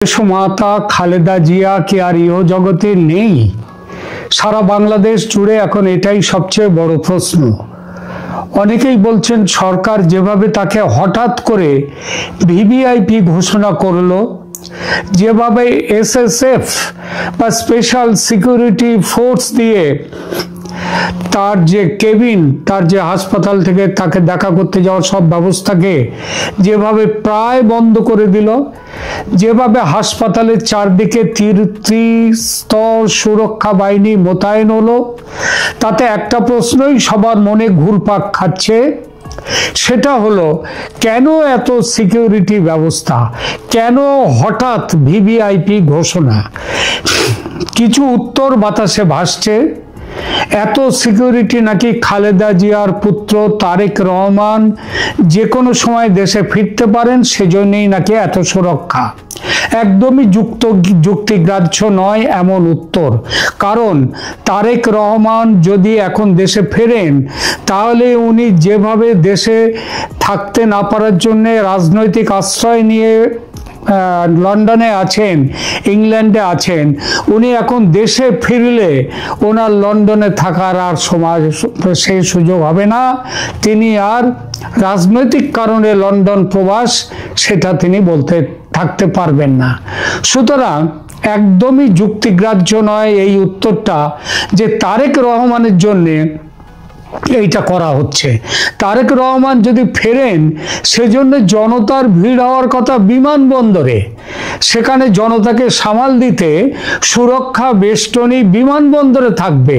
দেশমাতা খালেদা জিয়া কি আর ইহ জগতে নেই? সারা বাংলাদেশ জুড়ে এখন এটাই সবচেয়ে বড় প্রশ্ন। অনেকেই বলছেন সরকার যেভাবে তাকে হঠাৎ করে ভিভিআইপি ঘোষণা করলো, যেভাবে এসএসএফ বা স্পেশাল সিকিউরিটি ফোর্স দিয়ে তার যে কেবিন, তার যে হাসপাতাল থেকে তাকে দেখা করতে যাওয়ার সব ব্যবস্থাকে যেভাবে প্রায় বন্ধ করে দিল, যেভাবে হাসপাতালের চারদিকে ত্রিস্তর সুরক্ষা বাহিনী মোতায়েন হলো, তাতে একটা প্রশ্নই সবার মনে ঘুরপাক খাচ্ছে, সেটা হলো কেন এত সিকিউরিটি ব্যবস্থা, কেন হঠাৎ ভিভিআইপি ঘোষণা? কিছু উত্তর বাতাসে ভাসছে। এত সিকিউরিটি নাকি খালেদা জিয়ার পুত্র তারেক রহমান যে কোনো সময় দেশে ফিরতে পারেন, সেজন্যই নাকি এত সুরক্ষা। একদমই যুক্তিগ্রাহ্য নয় এমন উত্তর। কারণ তারেক রহমান যদি এখন দেশে ফেরেন, তাহলে উনি যেভাবে দেশে থাকতে না পারার জন্য রাজনৈতিক আশ্রয় নিয়ে লন্ডনে আছেন, ইংল্যান্ডে আছেন, উনি এখন দেশে ফিরলে ওনার লন্ডনে থাকার আর সময় সেই সুযোগ হবে না। তিনি আর রাজনৈতিক কারণে লন্ডন প্রবাস সেটা তিনি থাকতে পারবেন না। সুতরাং একদমই যুক্তিগ্রাহ্য নয় এই উত্তরটা যে তারেক রহমানের জন্যে এইটা করা হচ্ছে। তারেক রহমান যদি ফেরেন, সেজন্য জনতার ভিড় হওয়ার কথা বিমানবন্দরে, সেখানে জনতাকে সামাল দিতে সুরক্ষা বেষ্টনী বিমানবন্দরে থাকবে।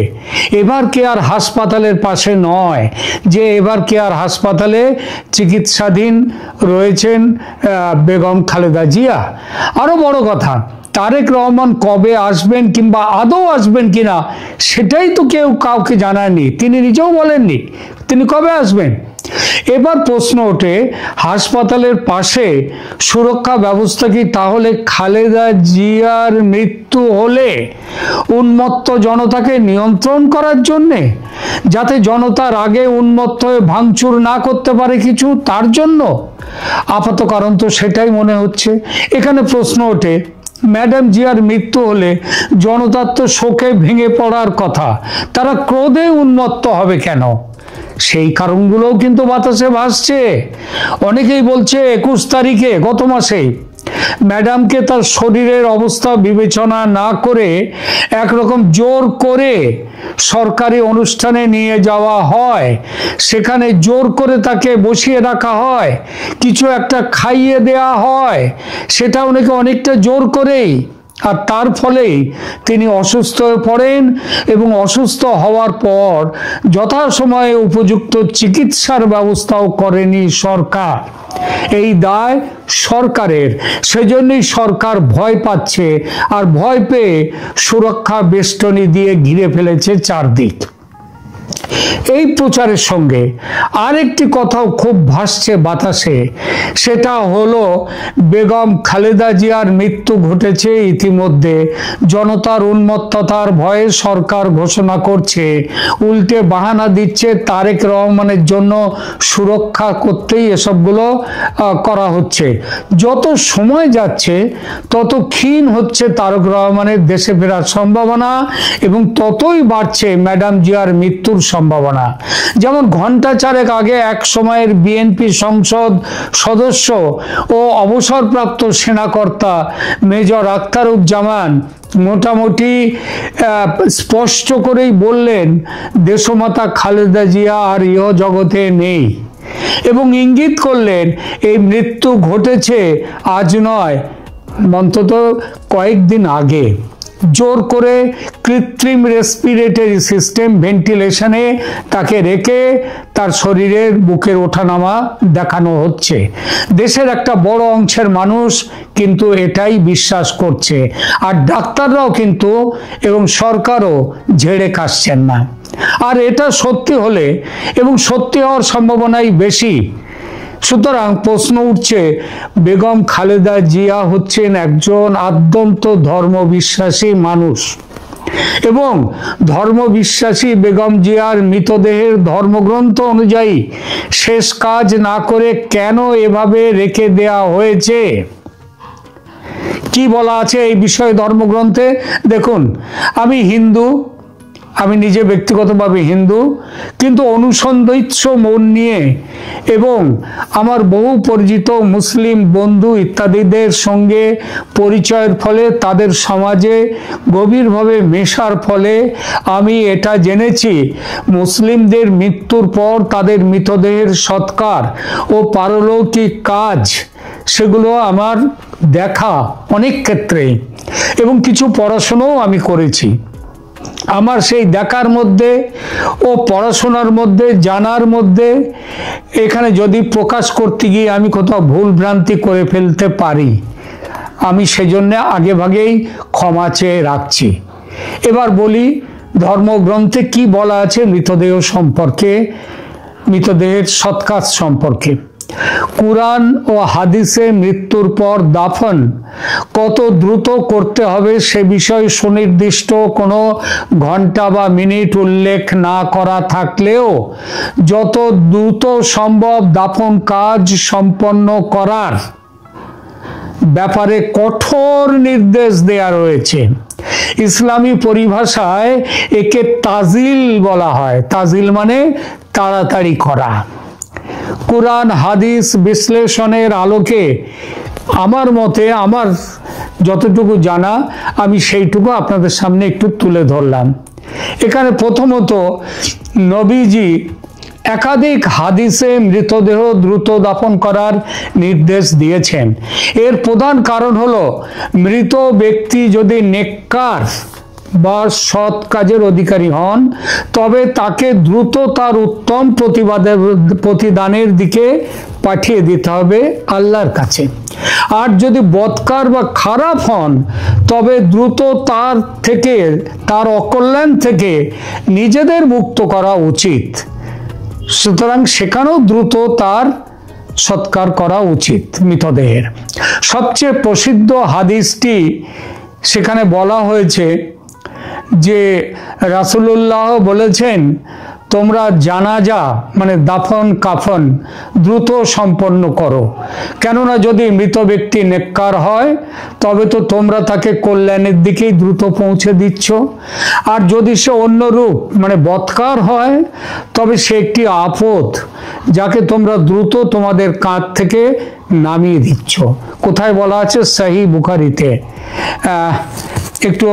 এবার কি আর হাসপাতালের পাশে নয়, যে এবার কি আর হাসপাতালে চিকিৎসাধীন রয়েছেন বেগম খালেদা জিয়া? আরো বড় কথা, তারেক রহমান কবে আসবেন কিংবা আদৌ আসবেন কিনা সেটাই তো কেউ কাউকে জানায়নি, তিনি নিজেও বলেননি তিনি কবে আসবেন। এবার প্রশ্ন ওঠে, হাসপাতালের পাশে সুরক্ষা ব্যবস্থা কি তাহলে খালেদা জিয়ার মৃত্যু হলে উন্মত্ত জনতাকে নিয়ন্ত্রণ করার জন্যে, যাতে জনতার আগে উন্মত্ত হয়ে ভাঙচুর না করতে পারে কিছু, তার জন্য? আপাত কারণ তো সেটাই মনে হচ্ছে। এখানে প্রশ্ন ওঠে, ম্যাডাম জিয়ার মৃত্যু হলে জনতার তো শোকে ভেঙে পড়ার কথা, তারা ক্রোধে উন্মত্ত হবে কেন? সেই কারণগুলোও কিন্তু বাতাসে ভাসছে। অনেকেই বলছে 21 তারিখে গত মাসে ম্যাডামকে তার শরীরের অবস্থা বিবেচনা না করে একরকম জোর করে সরকারি অনুষ্ঠানে নিয়ে যাওয়া হয়, সেখানে জোর করে তাকে বসিয়ে রাখা হয়, কিছু একটা খাইয়ে দেয়া হয়, সেটাও নাকি অনেকটা জোর করেই, আর তার ফলেই তিনি অসুস্থ হয়ে পড়েন এবং অসুস্থ হওয়ার পর যথাসময়ে উপযুক্ত চিকিৎসার ব্যবস্থাও করেনি সরকার। এই দায় সরকারের, সেজন্যই সরকার ভয় পাচ্ছে, আর ভয় পেয়ে সুরক্ষা বেষ্টনী দিয়ে ঘিরে ফেলেছে চারদিক। এই প্রচারের সঙ্গে আরেকটি কথাও খুব ভাসছে বাতাসে, সেটা হলো বেগম খালেদা জিয়ার মৃত্যু ঘটেছে ইতিমধ্যে, জনতার উন্মত্ততার ভয়ে সরকার ঘোষণা করছে, উল্টে বাহানা দিচ্ছে তারেক রহমানের জন্য সুরক্ষা করতেই এসবগুলো করা হচ্ছে। যত সময় যাচ্ছে তত ক্ষীণ হচ্ছে তারেক রহমানের দেশে ফেরার সম্ভাবনা এবং ততই বাড়ছে ম্যাডাম জিয়ার মৃত্যুর সম্ভাবনা। যেমন ঘন্টা চারেক আগে এক সময়ের বিএনপি সংসদ সদস্য ও অবসরপ্রাপ্ত সেনাকর্তা মেজর আখতারুজ্জামান মোটামুটি স্পষ্ট করেই বললেন, দেশমাতা খালেদা জিয়া আর ইহ জগতে নেই, এবং ইঙ্গিত করলেন এই মৃত্যু ঘটেছে আজ নয়, অন্তত কয়েকদিন আগে। জোর করে কৃত্রিম রেসপিরেটরি সিস্টেম ভেন্টিলেশনে তাকে রেখে তার শরীরের বুকের ওঠানামা দেখানো হচ্ছে। দেশের একটা বড় অংশের মানুষ কিন্তু এটাই বিশ্বাস করছে, আর ডাক্তাররাও কিন্তু এবং সরকারও ঝেড়ে কাশছেন না। আর এটা সত্যি হলে, এবং সত্যি হওয়ার সম্ভাবনাই বেশি, সুতরাং প্রশ্ন উঠছে, বেগম খালেদা জিয়া হচ্ছেন একজন আদ্যন্ত ধর্মবিশ্বাসী মানুষ, এবং ধর্মবিশ্বাসী বেগম জিয়ার মৃতদেহের ধর্মগ্রন্থ অনুযায়ী শেষ কাজ না করে কেন এভাবে রেখে দেয়া হয়েছে, কি বলা আছে এই বিষয়ে ধর্মগ্রন্থে? দেখুন, আমি হিন্দু, আমি নিজে ব্যক্তিগতভাবে হিন্দু, কিন্তু অনুসন্ধিৎস মন নিয়ে এবং আমার বহু পরিচিত মুসলিম বন্ধু ইত্যাদিদের সঙ্গে পরিচয়ের ফলে, তাদের সমাজে গভীরভাবে মেশার ফলে আমি এটা জেনেছি, মুসলিমদের মৃত্যুর পর তাদের মৃতদেহের সৎকার ও পারলৌকিক কাজ, সেগুলো আমার দেখা অনেক ক্ষেত্রেই, এবং কিছু পড়াশোনাও আমি করেছি। আমার সেই দেখার মধ্যে ও পড়াশোনার মধ্যে, জানার মধ্যে, এখানে যদি প্রকাশ করতে গিয়ে আমি কোথাও ভুল ভ্রান্তি করে ফেলতে পারি, আমি সেজন্য আগে ভাগেই ক্ষমা চেয়ে রাখছি। এবার বলি ধর্মগ্রন্থে কি বলা আছে মৃতদেহ সম্পর্কে, মৃতদেহের সৎকাজ সম্পর্কে। কুরআন ও হাদিসে মৃত্যুর পর দাফন কত দ্রুত করতে হবে সে বিষয়ে সুনির্দিষ্ট কোনো ঘন্টা বা মিনিট উল্লেখ না করা থাকলেও যত দ্রুত সম্ভব দাফন কাজ সম্পন্ন করার ব্যাপারে কঠোর নির্দেশ দেয়া রয়েছে। ইসলামী পরিভাষায় একে তাজিল বলা হয়। তাজিল মানে তাড়াতাড়ি করা। কুরআন হাদিস বিশ্লেষণের আলোকে আমার মতে, আমার যতটুকু জানা, আমি সেইটুকু আপনাদের সামনে একটু তুলে ধরলাম। এখানে প্রথমত নবীজি একাধিক হাদিসে মৃতদেহ দ্রুত দাফন করার নির্দেশ দিয়েছেন। এর প্রধান কারণ হলো, মৃত ব্যক্তি যদি নেককার বা সৎ কাজের অধিকারী হন, তবে তাকে দ্রুত তার উত্তম প্রতিদানের দিকে পাঠিয়ে দিতে হবে আল্লাহর কাছে। আর যদি বদকার বা খারাপ হন, তবে দ্রুত তার থেকে, তার অকল্যাণ থেকে নিজেদের মুক্ত করা উচিত। সুতরাং সেখানেও দ্রুত তার সৎকার করা উচিত মৃতদেহের। সবচেয়ে প্রসিদ্ধ হাদিসটি, সেখানে বলা হয়েছে যে রাসূলুল্লাহ বলেছেন, তোমরা জানাজা মানে দাফন কাফন দ্রুত সম্পন্ন করো, কেননা যদি মৃত ব্যক্তি নেককার হয় তবে তো তোমরা তাকে কল্যাণের দিকেই দ্রুত পৌঁছে দিচ্ছ, আর যদি সে অন্যরূপ মানে বদকার হয় তবে সে একটি আপদ, যাকে তোমরা দ্রুত তোমাদের কাঁধ থেকে নামিয়ে দিচ্ছ। কোথায় বলা আছে? সহিহ বুখারীতে। একটু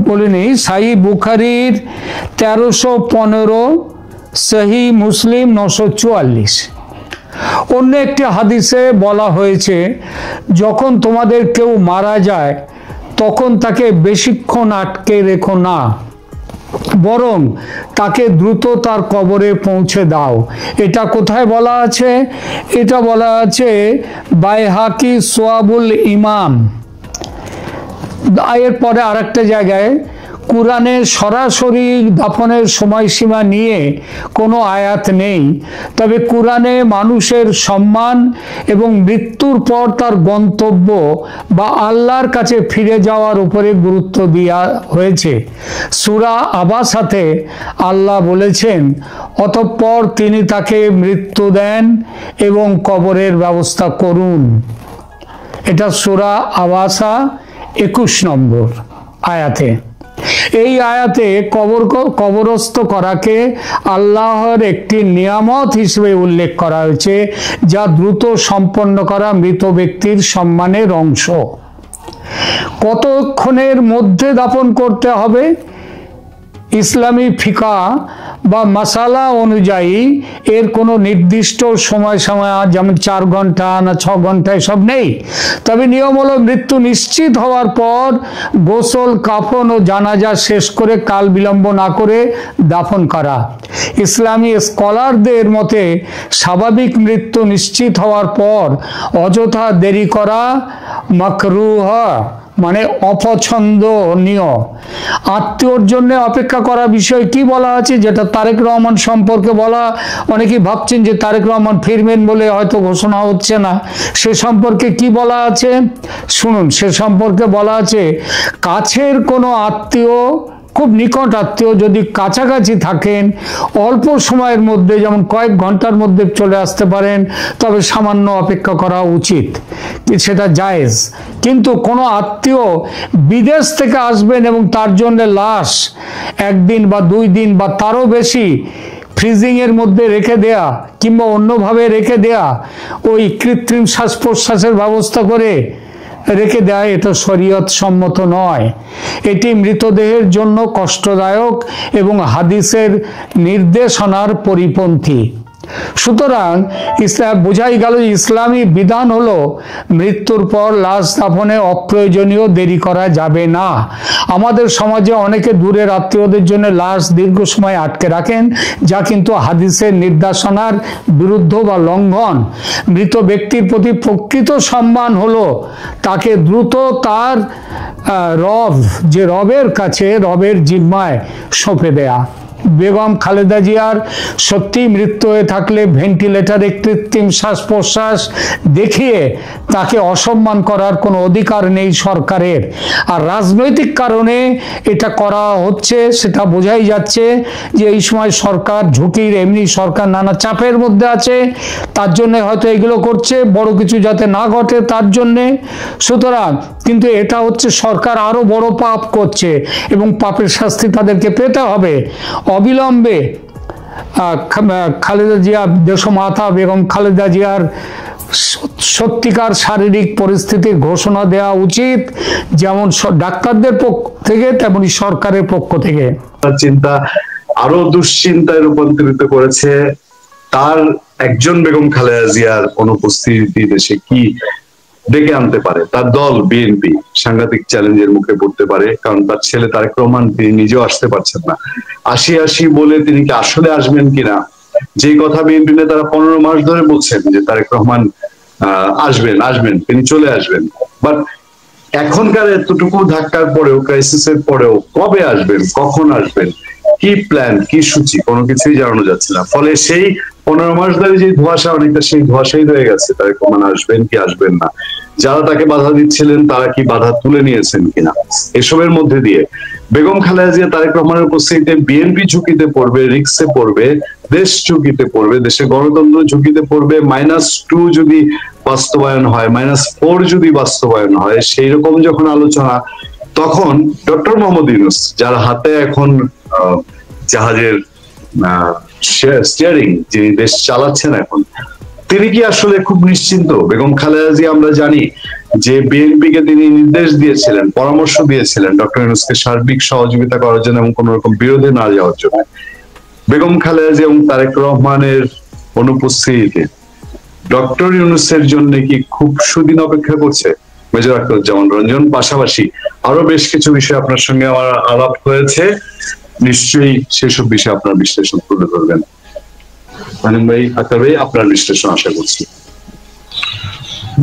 বলে নিই, সহিহ বুখারীর 1315, সহিহ মুসলিম 944। অন্য একটি হাদিসে বলা হয়েছে, যখন তোমাদের কেউ মারা যায় তখন তাকে বেশিক্ষণ আটকে রেখো না, বরং তাকে দ্রুত তার কবরে পৌঁছে দাও। এটা কোথায় বলা আছে? এটা বলা আছে বাইহাকি সোয়াবুল ইমাম। এরপরে আরেকটা জায়গায় কুরআনে সরাসরি দাফনের সময়সীমা নিয়ে কোনো আয়াত নেই, তবে কুরআনে মানুষের সম্মান এবং মৃত্যুর পর তার গন্তব্য বা আল্লাহর কাছে ফিরে যাওয়ার উপরে গুরুত্ব দেওয়া হয়েছে। সূরা আবাসাতে আল্লাহ বলেছেন, অতঃপর তিনি তাকে মৃত্যু দেন এবং কবরের ব্যবস্থা করুন। এটা সূরা আবাসা 21 নম্বর আয়াতে। এই আয়াতে কবরস্থ করাকে আল্লাহর একটি নিয়ামত হিসেবে উল্লেখ করা হয়েছে, যা দ্রুত সম্পন্ন করা মৃত ব্যক্তির সম্মানের অংশ। কতক্ষণের মধ্যে দাফন করতে হবে? ইসলামী ফিকা বা মাসালা অনুযায়ী এর কোনো নির্দিষ্ট সময় যেমন 4 ঘন্টা না 6 ঘন্টা এসব নেই, তবে নিয়ম হলো মৃত্যু নিশ্চিত হওয়ার পর গোসল, কাফন ও জানাজা শেষ করে কাল বিলম্ব না করে দাফন করা। ইসলামী স্কলারদের মতে স্বাভাবিক মৃত্যু নিশ্চিত হওয়ার পর অযথা দেরি করা মাকরুহ মানে অপছন্দনীয়। আত্মীয়র জন্য অপেক্ষা করা বিষয় কি বলা আছে, যেটা তারেক রহমান সম্পর্কে বলা, অনেকেই ভাবছেন যে তারেক রহমান ফিরবেন বলে হয়তো ঘোষণা হচ্ছে না, সে সম্পর্কে কি বলা আছে শুনুন। সে সম্পর্কে বলা আছে, কাছের কোনো আত্মীয় খুব নিকট আত্মীয় যদি কাছাকাছি থাকেন, অল্প সময়ের মধ্যে যেমন কয়েক ঘন্টার মধ্যে চলে আসতে পারেন, তবে সামান্য অপেক্ষা করা উচিত, সেটা জায়েজ। কিন্তু কোনো আত্মীয় বিদেশ থেকে আসবেন এবং তার জন্য লাশ একদিন বা 2 দিন বা তারও বেশি ফ্রিজিংয়ের মধ্যে রেখে দেয়া কিংবা অন্যভাবে রেখে দেয়া, ওই কৃত্রিম শ্বাস প্রশ্বাসের ব্যবস্থা করে রেখে দেয়, এটা শরীয়ত সম্মত নয়। এটি মৃতদেহের জন্য কষ্টদায়ক এবং হাদিসের নির্দেশনার পরিপন্থী। সুতরাং বোঝাই গেল ইসলামী বিধান হলো মৃত্যুর পর লাশ দাফনে অপ্রয়োজনীয় দেরি করা যাবে না। আমাদের সমাজে অনেকে দূরের আত্মীয়দের জন্য লাশ দীর্ঘ সময় আটকে রাখেন, যা কিন্তু হাদিসের নির্দেশনার বিরুদ্ধ বা লঙ্ঘন। মৃত ব্যক্তির প্রতি প্রকৃত সম্মান হলো তাকে দ্রুত তার রবের কাছে, রবের জিম্মায় সঁপে দেয়া। বেগম খালেদা জিয়ার সত্যি মৃত্যু হয়ে থাকলে ভেন্টিলেটরে কৃত্রিম শ্বাস প্রশ্বাস দেখিয়ে তাকে অসম্মান করার কোনো অধিকার নেই সরকারের। আর রাজনৈতিক কারণে এটা করা হচ্ছে সেটা বোঝাই যাচ্ছে যে এই সময় সরকার ঝুঁকির, এমনি সরকার নানা চাপের মধ্যে আছে, তার জন্য হয়তো এগুলো করছে, বড় কিছু যাতে না ঘটে তার জন্যে। সুতরাং কিন্তু এটা হচ্ছে সরকার আরো বড় পাপ করছে এবং পাপের শাস্তি তাদেরকে পেতে হবে। অবিলম্বে খালেদা জিয়া, দেশমাতা বেগম খালেদা জিয়ার সত্যিকার শারীরিক পরিস্থিতির ঘোষণা দেওয়া উচিত, যেমন ডাক্তারদের পক্ষ থেকে তেমনি সরকারের পক্ষ থেকে। চিন্তা আরো দুশ্চিন্তায় রূপান্তরিত করেছে। তার একজন বেগম খালেদা জিয়ার অনুপস্থিতি দেশে কি ডেকে আনতে পারে। তার দল বিএনপি সাংঘাতিক চ্যালেঞ্জের মুখে পড়তে পারে, কারণ তার ছেলে তারেক রহমান তিনি নিজেও আসতে পারছেন না। আসি বলে তিনি কি আসলে আসবেন কিনা, যে কথা বিএনপি নেতারা 15 মাস ধরে বলছেন যে তারেক রহমান আসবেন, তিনি চলে আসবেন, বাট এখনকার এতটুকু ধাক্কার পরেও, ক্রাইসিসের পরেও কবে আসবেন, কখন আসবেন, কি প্ল্যান, কি সূচি, কোনো কিছুই জানানো যাচ্ছে না। ফলে সেই 15 মাস ধরে যে ধোঁয়াশা, অনেকটা সেই ধোঁয়াশাই রয়ে গেছে। তারেক রহমান আসবেন কি আসবেন না, যারা তাকে বাধা দিচ্ছিলেন তারা কি বাধা তুলে নিয়েছেন কিনা, এসবের মধ্যে দিয়ে বেগম খালেদা জিয়া, তারেক রহমানের উপস্থিতিতে বিএনপি ঝুঁকিতে পড়বে, রিস্কে পড়বে, দেশ ঝুঁকিতে পড়বে, দেশের গণতন্ত্র ঝুঁকিতে পড়বে। -2 যদি বাস্তবায়ন হয়, -4 যদি বাস্তবায়ন হয়, সেই রকম যখন আলোচনা, তখন ডক্টর মোহাম্মদ ইউনূস, যার হাতে এখন জাহাজের স্টিয়ারিং, যিনি দেশ চালাচ্ছেন এখন, তিনি কি আসলে খুব নিশ্চিন্ত? বেগম খালেদা জিয়া আমরা জানি যে বিএনপি কে তিনি নির্দেশ দিয়েছিলেন, পরামর্শ দিয়েছিলেন ডক্টর ইউনূসকে সার্বিক সহযোগিতা করার জন্য এবং কোন রকম বিরোধে না যাওয়ার জন্য। বেগম খালেদা জিয়া এবং তারেক রহমানের অনুপস্থিতিতে ডক্টর ইউনূসের জন্য কি খুব সুদিন অপেক্ষা করছে? মেজর আখতারুজ্জামান রঞ্জন, পাশাপাশি আরো বেশ কিছু বিষয় আপনার সঙ্গে আমার আলাপ হয়েছে, নিশ্চয়ই সেসব বিষয়ে আপনার বিশ্লেষণ তুলে ধরবেন। ভাই, আক্তার ভাই, আপনার বিশ্লেষণ আশা করছি।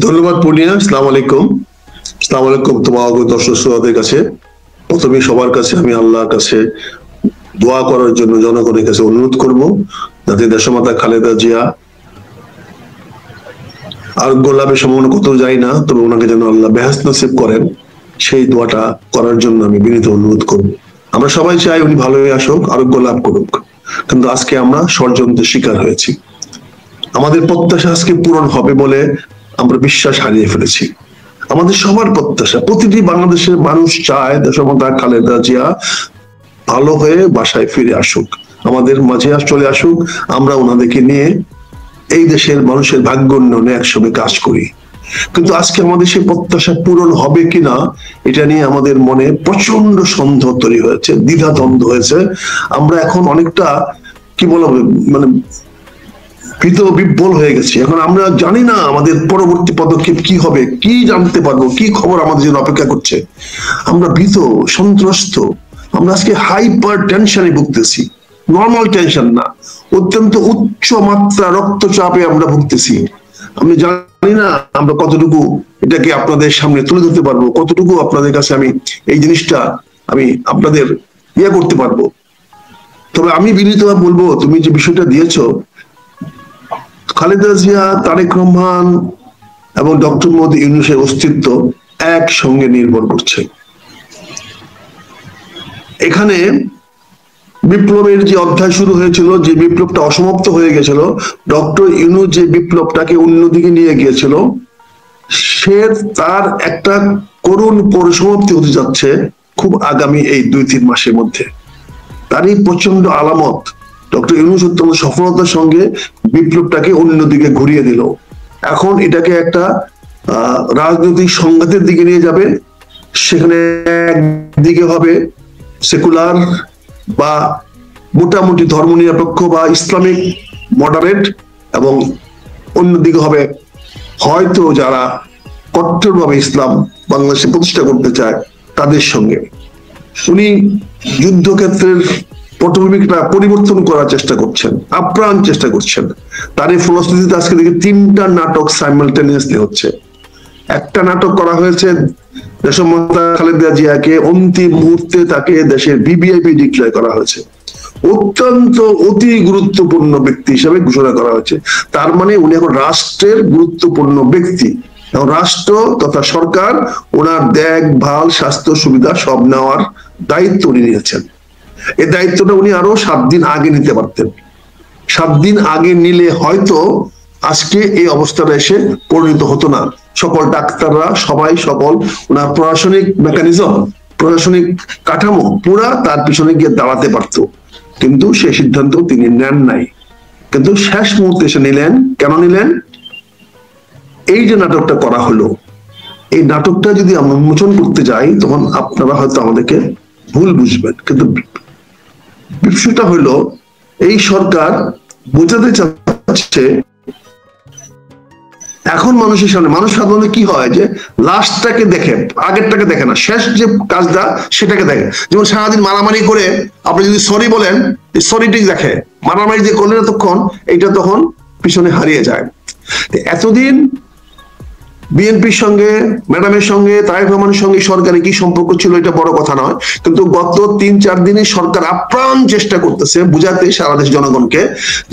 ধন্যবাদ পূর্ণিয়া। আসসালামু আলাইকুম। আসসালামু আলাইকুম তোমার দর্শক শ্রোতাদের কাছে। প্রথমে সবার কাছে আমি আল্লাহর কাছে দোয়া করার জন্য জনগণের কাছে অনুরোধ করব, যাতে দেশমাতা খালেদা জিয়া আরোগ্য লাভের সম্ভাবনা কত যায় না, তবে ওনাকে যেন আল্লাহ বেহেশত নসিব করেন, সেই দোয়াটা করার জন্য আমি বিনীত অনুরোধ করব। আমরা সবাই চাই উনি ভালো হয়ে আসুক, আরোগ্য লাভ করুক, কিন্তু আজকে আমরা ষড়যন্ত্রের শিকার হয়েছি। আমাদের প্রত্যাশা আজকে পূরণ হবে বলে আমরা বিশ্বাস হারিয়ে ফেলেছি। আমাদের সবার প্রত্যাশা, প্রতিটি বাংলাদেশের মানুষ চায় দেশমাতা খালেদা জিয়া ভালো হয়ে বাসায় ফিরে আসুক, আমাদের মাঝে চলে আসুক, আমরা ওনাদেরকে নিয়ে এই দেশের মানুষের ভাগ্য উন্নয়নে একসঙ্গে কাজ করি। কিন্তু আজকে আমাদের সেই প্রত্যাশা পূরণ হবে কিনা এটা নিয়ে আমাদের মনে প্রচন্ড সন্দেহ তৈরি হয়েছে, দ্বিধাদ্বন্দ্ব হয়েছে। আমরা এখন অনেকটা কি বলবো, মানে ভীত বিব্বল হয়ে গেছি। এখন আমরা জানি না আমাদের পরবর্তী পদক্ষেপ কি হবে, কি জানতে পারবো, কি খবর আমাদের জন্য অপেক্ষা করছে। আমরা ভীত, সন্ত্রস্ত। আমরা আজকে হাইপার টেনশনে ভুগতেছি, নর্মাল টেনশন না, অত্যন্ত উচ্চ মাত্রা রক্তচাপে আমরা ভুগতেছি। আমি জানি না আমরা কতটুকু এটাকে আপনাদের সামনে তুলে ধরতে পারবো, কতটুকু আপনাদের কাছে আমি এই জিনিসটা আমি আপনাদের করতে পারবো। তবে আমি বিনীতভাবে বলবো, তুমি যে বিষয়টা দিয়েছো, খালেদা জিয়া, তারেক রহমান এবং ডক্টর মোহাম্মদ ইউনূসের অস্তিত্ব একসঙ্গে নির্ভর করছে। এখানে বিপ্লবের যে অধ্যায় শুরু হয়েছিল, যে বিপ্লবটা অসমাপ্ত হয়ে গেছিল, ডক্টর ইউনূস যে বিপ্লবটাকে অন্যদিকে নিয়ে গিয়েছিল, সে তার একটা করুণ পরিসমাপ্তি হতে যাচ্ছে খুব আগামী এই 2-3 মাসের মধ্যে। তারই প্রচন্ড আলামত ডক্টর ইউনূস অত্যন্ত সফলতার সঙ্গে বিপ্লবটাকে অন্যদিকে ঘুরিয়ে দিল। এখন এটাকে একটা রাজনৈতিক সংঘাতের দিকে নিয়ে যাবে। সেখানে একদিকে হবে সেকুলার বা মোটামুটি ধর্মনিরপেক্ষ বা ইসলামিক মডারেট, এবং অন্যদিকে হবে হয়তো যারা কট্টরভাবে ইসলাম বাংলাদেশে প্রতিষ্ঠা করতে চায় তাদের সঙ্গে। উনি যুদ্ধক্ষেত্রের পটভূমিটা পরিবর্তন করার চেষ্টা করছেন, আপ্রাণ চেষ্টা করছেন। তার এই ফলশ্রুতিতে আজকে দেখি 3টা নাটক সাইমালটেনিয়াসলি হচ্ছে। একটা নাটক করা হয়েছে দেশমাতা খালেদা জিয়াকে অন্তিম মুহূর্তে তাকে দেশের ভিভিআইপি ডিক্লেয়ার করা হয়েছে, অত্যন্ত অতি গুরুত্বপূর্ণ ব্যক্তি হিসেবে ঘোষণা করা হয়েছে। তার মানে উনি এখন রাষ্ট্রের গুরুত্বপূর্ণ ব্যক্তি, এবং রাষ্ট্র তথা সরকার ওনার দেখভাল স্বাস্থ্য সুবিধা সব নেওয়ার দায়িত্ব উনি নিয়েছেন। এই দায়িত্বটা উনি আরো 7 দিন আগে নিতে পারতেন। 7 দিন আগে নিলে হয়তো আজকে এই অবস্থাটা এসে পরিণত হতো না। সকল ডাক্তাররা সবাই, সকল ওনার প্রশাসনিক মেকানিজম, প্রশাসনিক কাঠামো পুরা তার পিছনে গিয়ে দাঁড়াতে পারত, কিন্তু সেই সিদ্ধান্ত তিনি নেন নাই। কিন্তু শেষ মুহূর্তে এসে নিলেন। কেন নিলেন? এই যে নাটকটা করা হলো, এই নাটকটা যদি আমরা উন্মোচন করতে যাই তখন আপনারা হয়তো আমাদেরকে ভুল বুঝবেন, কিন্তু বিষয়টা হলো এই সরকার বোঝাতে চাচ্ছে এখন মানুষের সামনে, মানুষ সাধারণত কি হয় যে লাস্টটাকে দেখে, আগেরটাকে দেখে না, শেষ যে কাজটা সেটাকে দেখে। যেমন সারাদিন মারামারি করে আপনি যদি সরি বলেন, সরিটি দেখে, মারামারি যে করলেন তখন এইটা তখন পিছনে হারিয়ে যায়। এতদিন বিএনপির সঙ্গে, ম্যাডামের সঙ্গে, তারেক রহমানের সঙ্গে সরকারের কি সম্পর্ক ছিল এটা বড় কথা নয়, কিন্তু গত 3-4 দিনে সরকার আপ্রাণ চেষ্টা করতেছে বুঝাতে সারা দেশ জনগণকে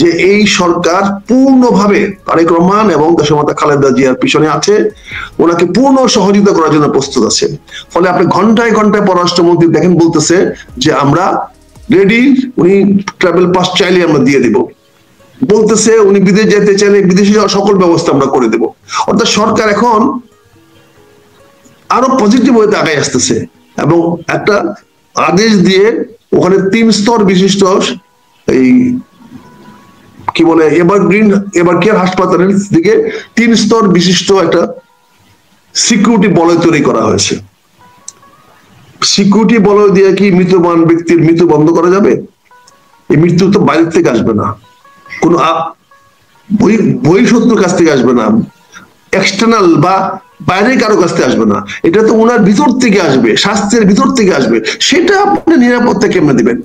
যে এই সরকার পূর্ণভাবে তারেক রহমান এবং দেশমাতা খালেদা জিয়ার পিছনে আছে, ওনাকে পূর্ণ সহযোগিতা করার জন্য প্রস্তুত আছে। ফলে আপনি ঘন্টায় ঘন্টায় পররাষ্ট্রমন্ত্রী দেখেন বলতেছে যে আমরা রেডি, উনি ট্রাভেল পাস চাইলে আমরা দিয়ে দিব, বলতেছে উনি বিদেশ যেতে চাইলে বিদেশে যাওয়ার সকল ব্যবস্থা আমরা করে দেব। অর্থাৎ সরকার এখন আরো পজিটিভ ওয়েতে আগায় আসতেছে, এবং একটা আদেশ দিয়ে ওখানে 3 স্তর বিশিষ্ট এই কি বলে এবার কেয়ার হাসপাতালের দিকে 3 স্তর বিশিষ্ট একটা সিকিউরিটি বলয় তৈরি করা হয়েছে। সিকিউরিটি বলয় দিয়ে কি মৃত্যুবান ব্যক্তির মৃত্যু বন্ধ করা যাবে? এই মৃত্যু তো বাইরের থেকে আসবে না, কোন বহিঃশত্রুর কাছ থেকে আসবে না, এক্সটার্নাল বা বাইরে কারো কাছ থেকে আসবে না, এটা তো ওনার ভিতর থেকে আসবে, স্বাস্থ্যের ভিতর থেকে আসবে। সেটা আপনি নিরাপত্তা কেমনে দিবেন?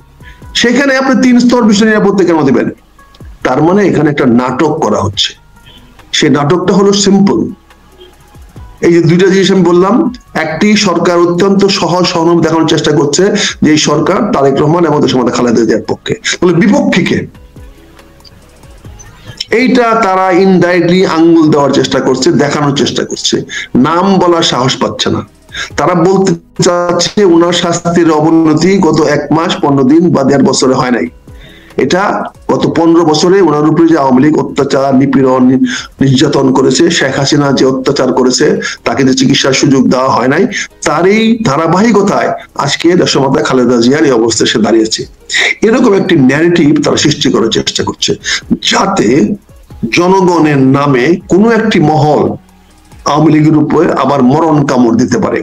সেখানে আপনি 3 স্তর বিশিষ্ট নিরাপত্তা কেন দিবেন? তার মানে এখানে একটা নাটক করা হচ্ছে। সেই নাটকটা হলো সিম্পল। এই যে 2টা জিনিস আমি বললাম, একটি সরকার অত্যন্ত সহজ সহনব দেখানোর চেষ্টা করছে যে এই সরকার তারেক রহমান এবং দেশমাতা খালেদা জিয়ার পক্ষে, তাহলে বিপক্ষে কে? এইটা তারা ইনডাইরেক্টলি আঙ্গুল দেওয়ার চেষ্টা করছে, দেখানোর চেষ্টা করছে, নাম বলার সাহস পাচ্ছে না। তারা বলতে চাচ্ছে ওনার স্বাস্থ্যের অবনতি গত 1 মাস 15 দিন বা 1.5 বছরে হয় নাই, এটা গত 15 বছরে ওনার উপরে যে আওয়ামী লীগ অত্যাচার, নিপীড়ন, নির্যাতন করেছে, শেখ হাসিনা যে অত্যাচার করেছে, তাকে যে চিকিৎসার সুযোগ দেওয়া হয় নাই, তারই ধারাবাহিকতায় আজকে দেশমাতা খালেদা জিয়ার এই অবস্থায় সে দাঁড়িয়েছে। এরকম একটি ন্যারেটিভ তারা সৃষ্টি করার চেষ্টা করছে, যাতে জনগণের নামে কোনো একটি মহল আওয়ামী লীগের উপরে আবার মরণ কামড় দিতে পারে,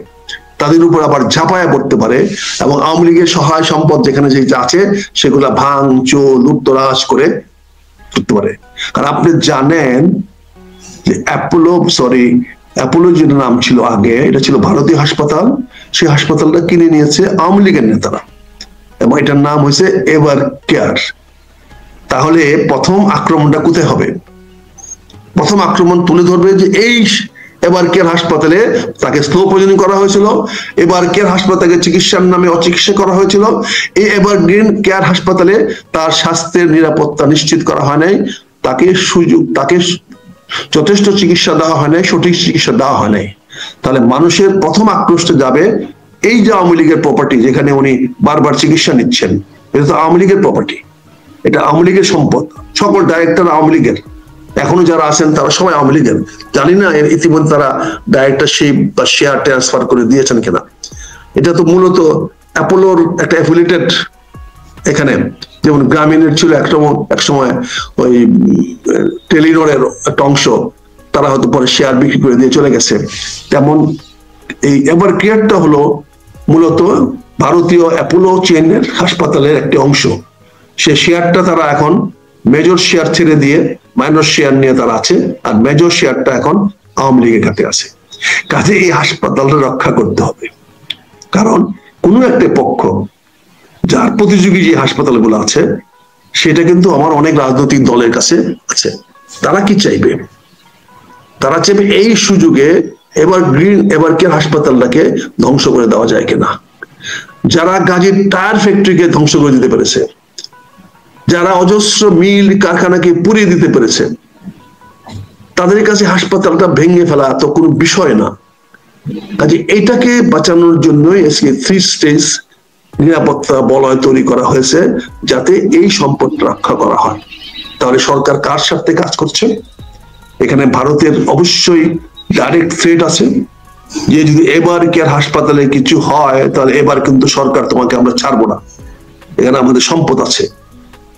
তাদের উপর আবার ঝাঁপায়া পড়তে পারে, এবং আওয়ামী লীগের সহায় সম্পদ যেখানে যে আছে সেগুলা ভাঙচুর লুটতরাজ করে করতে পারে। কারণ আপনি জানেন যে অ্যাপোলো যেটা নাম ছিল আগে, এটা ছিল ভারতীয় হাসপাতাল, সেই হাসপাতালটা কিনে নিয়েছে আওয়ামী লীগের নেতারা, এবং এটার নাম হয়েছে এভার কেয়ার। তাহলে প্রথম আক্রমণটা কোথায় হবে? প্রথম আক্রমণ তুলে ধরবে যে এই এবার কেয়ার হাসপাতালে তাকে স্লো পয়জনিং করা হয়েছিল, এবার কেয়ার হাসপাতালে চিকিৎসার নামে অচিকিৎসা করা হয়েছিল, এই এভারগ্রিন কেয়ার হাসপাতালে তার স্বাস্থ্যের নিরাপত্তা নিশ্চিত করা হয় নাই, তাকে যথেষ্ট চিকিৎসা দেওয়া হয় নাই, সঠিক চিকিৎসা দেওয়া হয় নাই। তাহলে মানুষের প্রথম আক্রোশটা যাবে এই যে আওয়ামী লীগের প্রপার্টি, যেখানে উনি বারবার চিকিৎসা নিচ্ছেন, এটা তো আওয়ামী লীগের প্রপার্টি, এটা আওয়ামী লীগের সম্পদ। সকল ডাইরেক্টর আওয়ামী লীগের, এখনো যারা আছেন তারা সবাই আওয়ামী লীগের। জানি না ইতিমধ্যে তারা ডাইরেক্টরশিপ বা শেয়ার ট্রান্সফার করে দিয়েছেন কিনা। এটা তো মূলত অ্যাপোলোর একটা অ্যাফিলিয়েটেড। এখানে যেমন গ্রামীণের ছিল এক সময় ওই টেলিনরের একটা অংশ, তারা হয়তো পরে শেয়ার বিক্রি করে দিয়ে চলে গেছে। তেমন এই এভার কেয়ারটা হলো মূলত ভারতীয় অ্যাপোলো চেইনের হাসপাতালের একটি অংশ। সে শেয়ারটা তারা এখন মেজর শেয়ার ছেড়ে দিয়ে মাইনর শেয়ার নিয়ে তারা আছে, আর মেজর শেয়ারটা এখন আওয়ামী লীগের কাছে আছে। কাজে এই হাসপাতালটা রক্ষা করতে হবে, কারণ কোন একটা পক্ষ যার প্রতিযোগী যে হাসপাতালগুলো আছে সেটা কিন্তু আমার অনেক রাজনৈতিক দলের কাছে আছে। তারা কি চাইবে? তারা চাইবে এই সুযোগে এবার কেয়ার হাসপাতালটাকে ধ্বংস করে দেওয়া যায় কিনা। যারা গাজীর টায়ার ফ্যাক্টরিকে ধ্বংস করে দিতে পেরেছে, যারা অজস্র মিল কারখানাকে পুড়িয়ে দিতে পেরেছে, তাদের কাছে হাসপাতালটা ভেঙে ফেলা তো কোনো বিষয় না। কাজে এইটাকে বাঁচানোর জন্যই আজকে 3 স্টেজ নিরাপত্তা বলয় তৈরি করা হয়েছে, যাতে এই সম্পদ রক্ষা করা হয়। তাহলে সরকার কার স্বার্থে কাজ করছে? এখানে ভারতের অবশ্যই ডাইরেক্ট থ্রেট আছে, যে যদি এবার কেয়ার হাসপাতালে কিছু হয় তাহলে এবার কিন্তু সরকার তোমাকে আমরা ছাড়বো না, এখানে আমাদের সম্পদ আছে।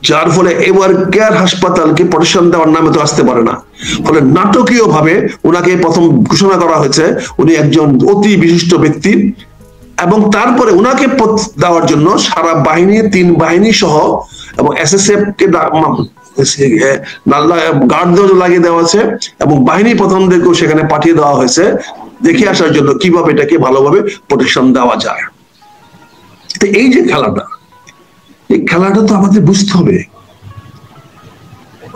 যার ফলে এবার কেয়ার হাসপাতালকে প্রোটেকশন দেওয়ার নামে তো আসতে পারে না। ফলে নাটকীয় ভাবে ওনাকে প্রথম ঘোষণা করা হয়েছে উনি একজন অতি বিশিষ্ট ব্যক্তি, এবং তারপরে ওনাকে পদ দেওয়ার জন্য সারা বাহিনী, 3 বাহিনী সহ এবং SSF কে গার্ড লাগিয়ে দেওয়া আছে, এবং বাহিনী প্রধানদেরকেও সেখানে পাঠিয়ে দেওয়া হয়েছে দেখে আসার জন্য কিভাবে এটাকে ভালোভাবে প্রোটেকশন দেওয়া যায়। তো এই যে খেলাটা, এই খেলাটা তো আমাদের বুঝতে হবে।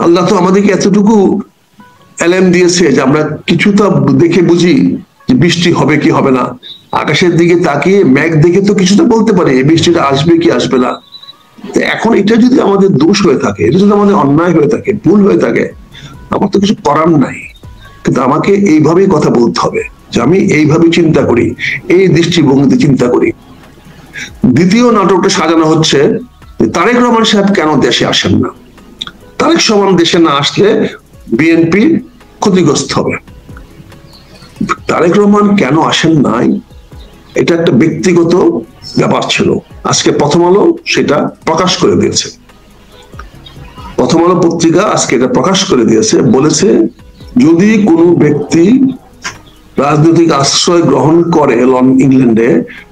আল্লাহ তো আমাদেরকে এতটুকু এলএম দিয়েছে যে আমরা কিছুটা দেখে বুঝি যে বৃষ্টি হবে কি হবে না। আকাশের দিকে তাকিয়ে মেঘ দেখে তো কিছুটা বলতে পারি বৃষ্টিটা আসবে কি আসবে না। এখন এটা যদি আমাদের দোষ হয়ে থাকে, এটা যদি আমাদের অন্যায় হয়ে থাকে, ভুল হয়ে থাকে, আমার তো কিছু করার নাই। কিন্তু আমাকে এইভাবেই কথা বলতে হবে যে আমি এইভাবে চিন্তা করি, এই দৃষ্টিভঙ্গিতে চিন্তা করি। দ্বিতীয় নাটকটা সাজানো হচ্ছে তারেক রহমান সাহেব কেন দেশে আসেন না। তারেক রহমান দেশে না আসলে বিএনপি ক্ষতিগ্রস্ত হবে। তারেক রহমান কেন আসেন নাই, এটা একটা ব্যক্তিগত ব্যাপার ছিল। আজকে প্রথম আলো সেটা প্রকাশ করে দিয়েছে। প্রথম আলো পত্রিকা আজকে এটা প্রকাশ করে দিয়েছে, বলেছে যদি কোনো ব্যক্তি রাজনৈতিক আশ্রয় গ্রহণ করে ইংল্যান্ডে,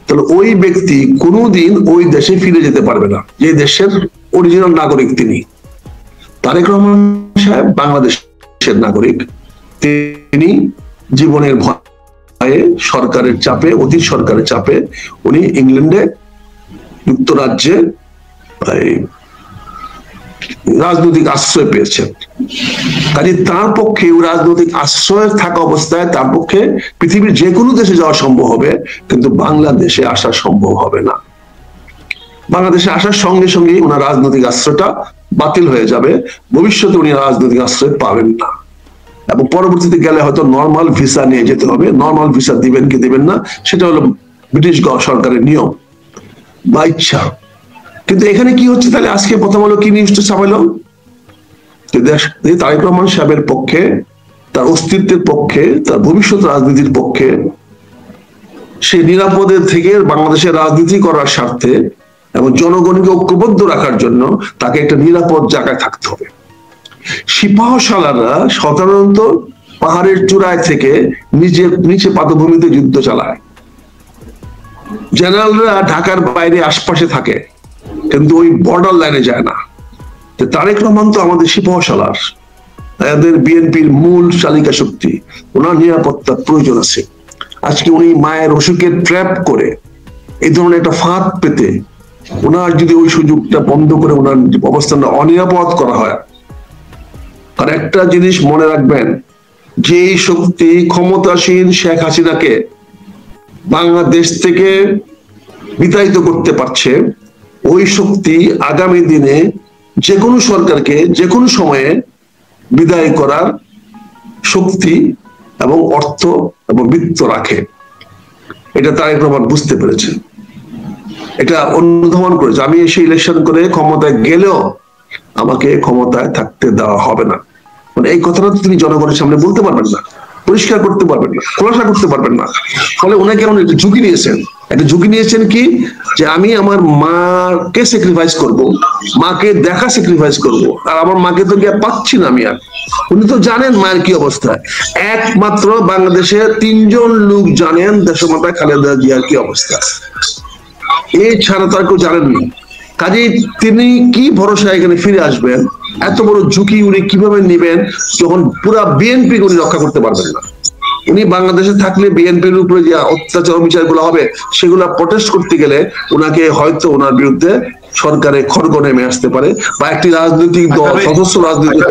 তাহলে ওই ব্যক্তি কোনোদিন ওই দেশে ফিরে যেতে পারবে না, যে দেশের অরিজিনাল নাগরিক তিনি। তারেক রহমান সাহেব বাংলাদেশের নাগরিক, তিনি জীবনের ভয়ে, সরকারের চাপে, অতীত সরকারের চাপে উনি ইংল্যান্ডে, যুক্তরাজ্যে রাজনৈতিক আশ্রয় পেয়েছেন। কাজে তার পক্ষে রাজনৈতিক আশ্রয় থাকা অবস্থায় তার পক্ষে পৃথিবীর যে কোনো দেশে যাওয়া সম্ভব হবে, কিন্তু বাংলাদেশে আসা সম্ভব হবে না। বাংলাদেশে আসার সঙ্গে সঙ্গে ওনার রাজনৈতিক আশ্রয়টা বাতিল হয়ে যাবে, ভবিষ্যতে উনি রাজনৈতিক আশ্রয় পাবেন না, এবং পরবর্তীতে গেলে হয়তো নর্মাল ভিসা নিয়ে যেতে হবে। নর্মাল ভিসা দিবেন কি দিবেন না সেটা হলো ব্রিটিশ সরকারের নিয়ম বা ইচ্ছা। কিন্তু এখানে কি হচ্ছে, তাহলে আজকে প্রথম আলো কি নিউজটা ছাপাইল, তারেক রহমান সাহেবের পক্ষে, তার অস্তিত্বের পক্ষে, তার ভবিষ্যৎ রাজনীতির পক্ষে, সে নিরাপদে থেকে বাংলাদেশের রাজনীতি করার স্বার্থে এবং জনগণকে ঐক্যবদ্ধ রাখার জন্য তাকে একটা নিরাপদ জায়গায় থাকতে হবে। সিপাহসালাররা সাধারণত পাহাড়ের চূড়ায় থেকে নিচে পাদভূমিতে যুদ্ধ চালায়। জেনারেলরা ঢাকার বাইরে আশপাশে থাকে, কিন্তু ওই বর্ডার লাইনে যায় না। তারেক রহমান তো আমাদের সিপাহসালার, আমাদের বিএনপির মূল চালিকা শক্তি, ওনার নিরাপত্তার প্রয়োজন আছে। আজকে উনি মায়ের অসুখে ট্র্যাপ করে এই ধরনের একটা ফাঁদ পেতে, ওনার যদি ওই সুযোগটা বন্ধ করে ওনার অবস্থানটা অনিরাপদ করা হয়। আর একটা জিনিস মনে রাখবেন, যে শক্তি ক্ষমতাসীন শেখ হাসিনাকে বাংলাদেশ থেকে বিতাড়িত করতে পারছে, ওই শক্তি আগামী দিনে যে কোনো সরকারকে যে কোনো সময়ে বিদায় করার শক্তি এবং অর্থ এবং বৃত্ত রাখে। এটা তারেক রহমান বুঝতে পেরেছে, এটা অনুধাবন করেছে। আমি এসে ইলেকশন করে ক্ষমতায় গেলেও আমাকে ক্ষমতায় থাকতে দেওয়া হবে না, মানে এই কথাটা তিনি জনগণের সামনে বলতে পারবেন না, পরিষ্কার করতে পারবেন না, খোলাসা করতে পারবেন না। ফলে ওনাকে এমন একটা ঝুঁকি নিয়েছেন, একটা ঝুঁকি নিয়েছেন কি, যে আমি আমার মাকে স্যাক্রিফাইস করব, মাকে দেখা স্যাক্রিফাইস করব, আর আমার মাকে তো গিয়ে পাচ্ছি না আমি আর। উনি তো জানেন মায়ের কি অবস্থা, একমাত্র বাংলাদেশে 3 জন লোক জানেন দেশমাতা খালেদা জিয়ার কি অবস্থা, এছাড়া তো আর কেউ জানেননি। কাজেই তিনি কি ভরসা এখানে ফিরে আসবেন, এত বড় ঝুঁকি উনি কিভাবে নেবেন যখন পুরা বিএনপি উনি রক্ষা করতে পারবেন না। উনি বাংলাদেশে থাকলে বিএনপির উপরে যে অত্যাচার বিচারগুলো হবে সেগুলা প্রটেস্ট করতে গেলে ওনাকে হয়তো ওনার বিরুদ্ধে সরকারে খড়গ নেমে আসতে পারে, বা একটি রাজনৈতিক দল, সদস্য রাজনৈতিক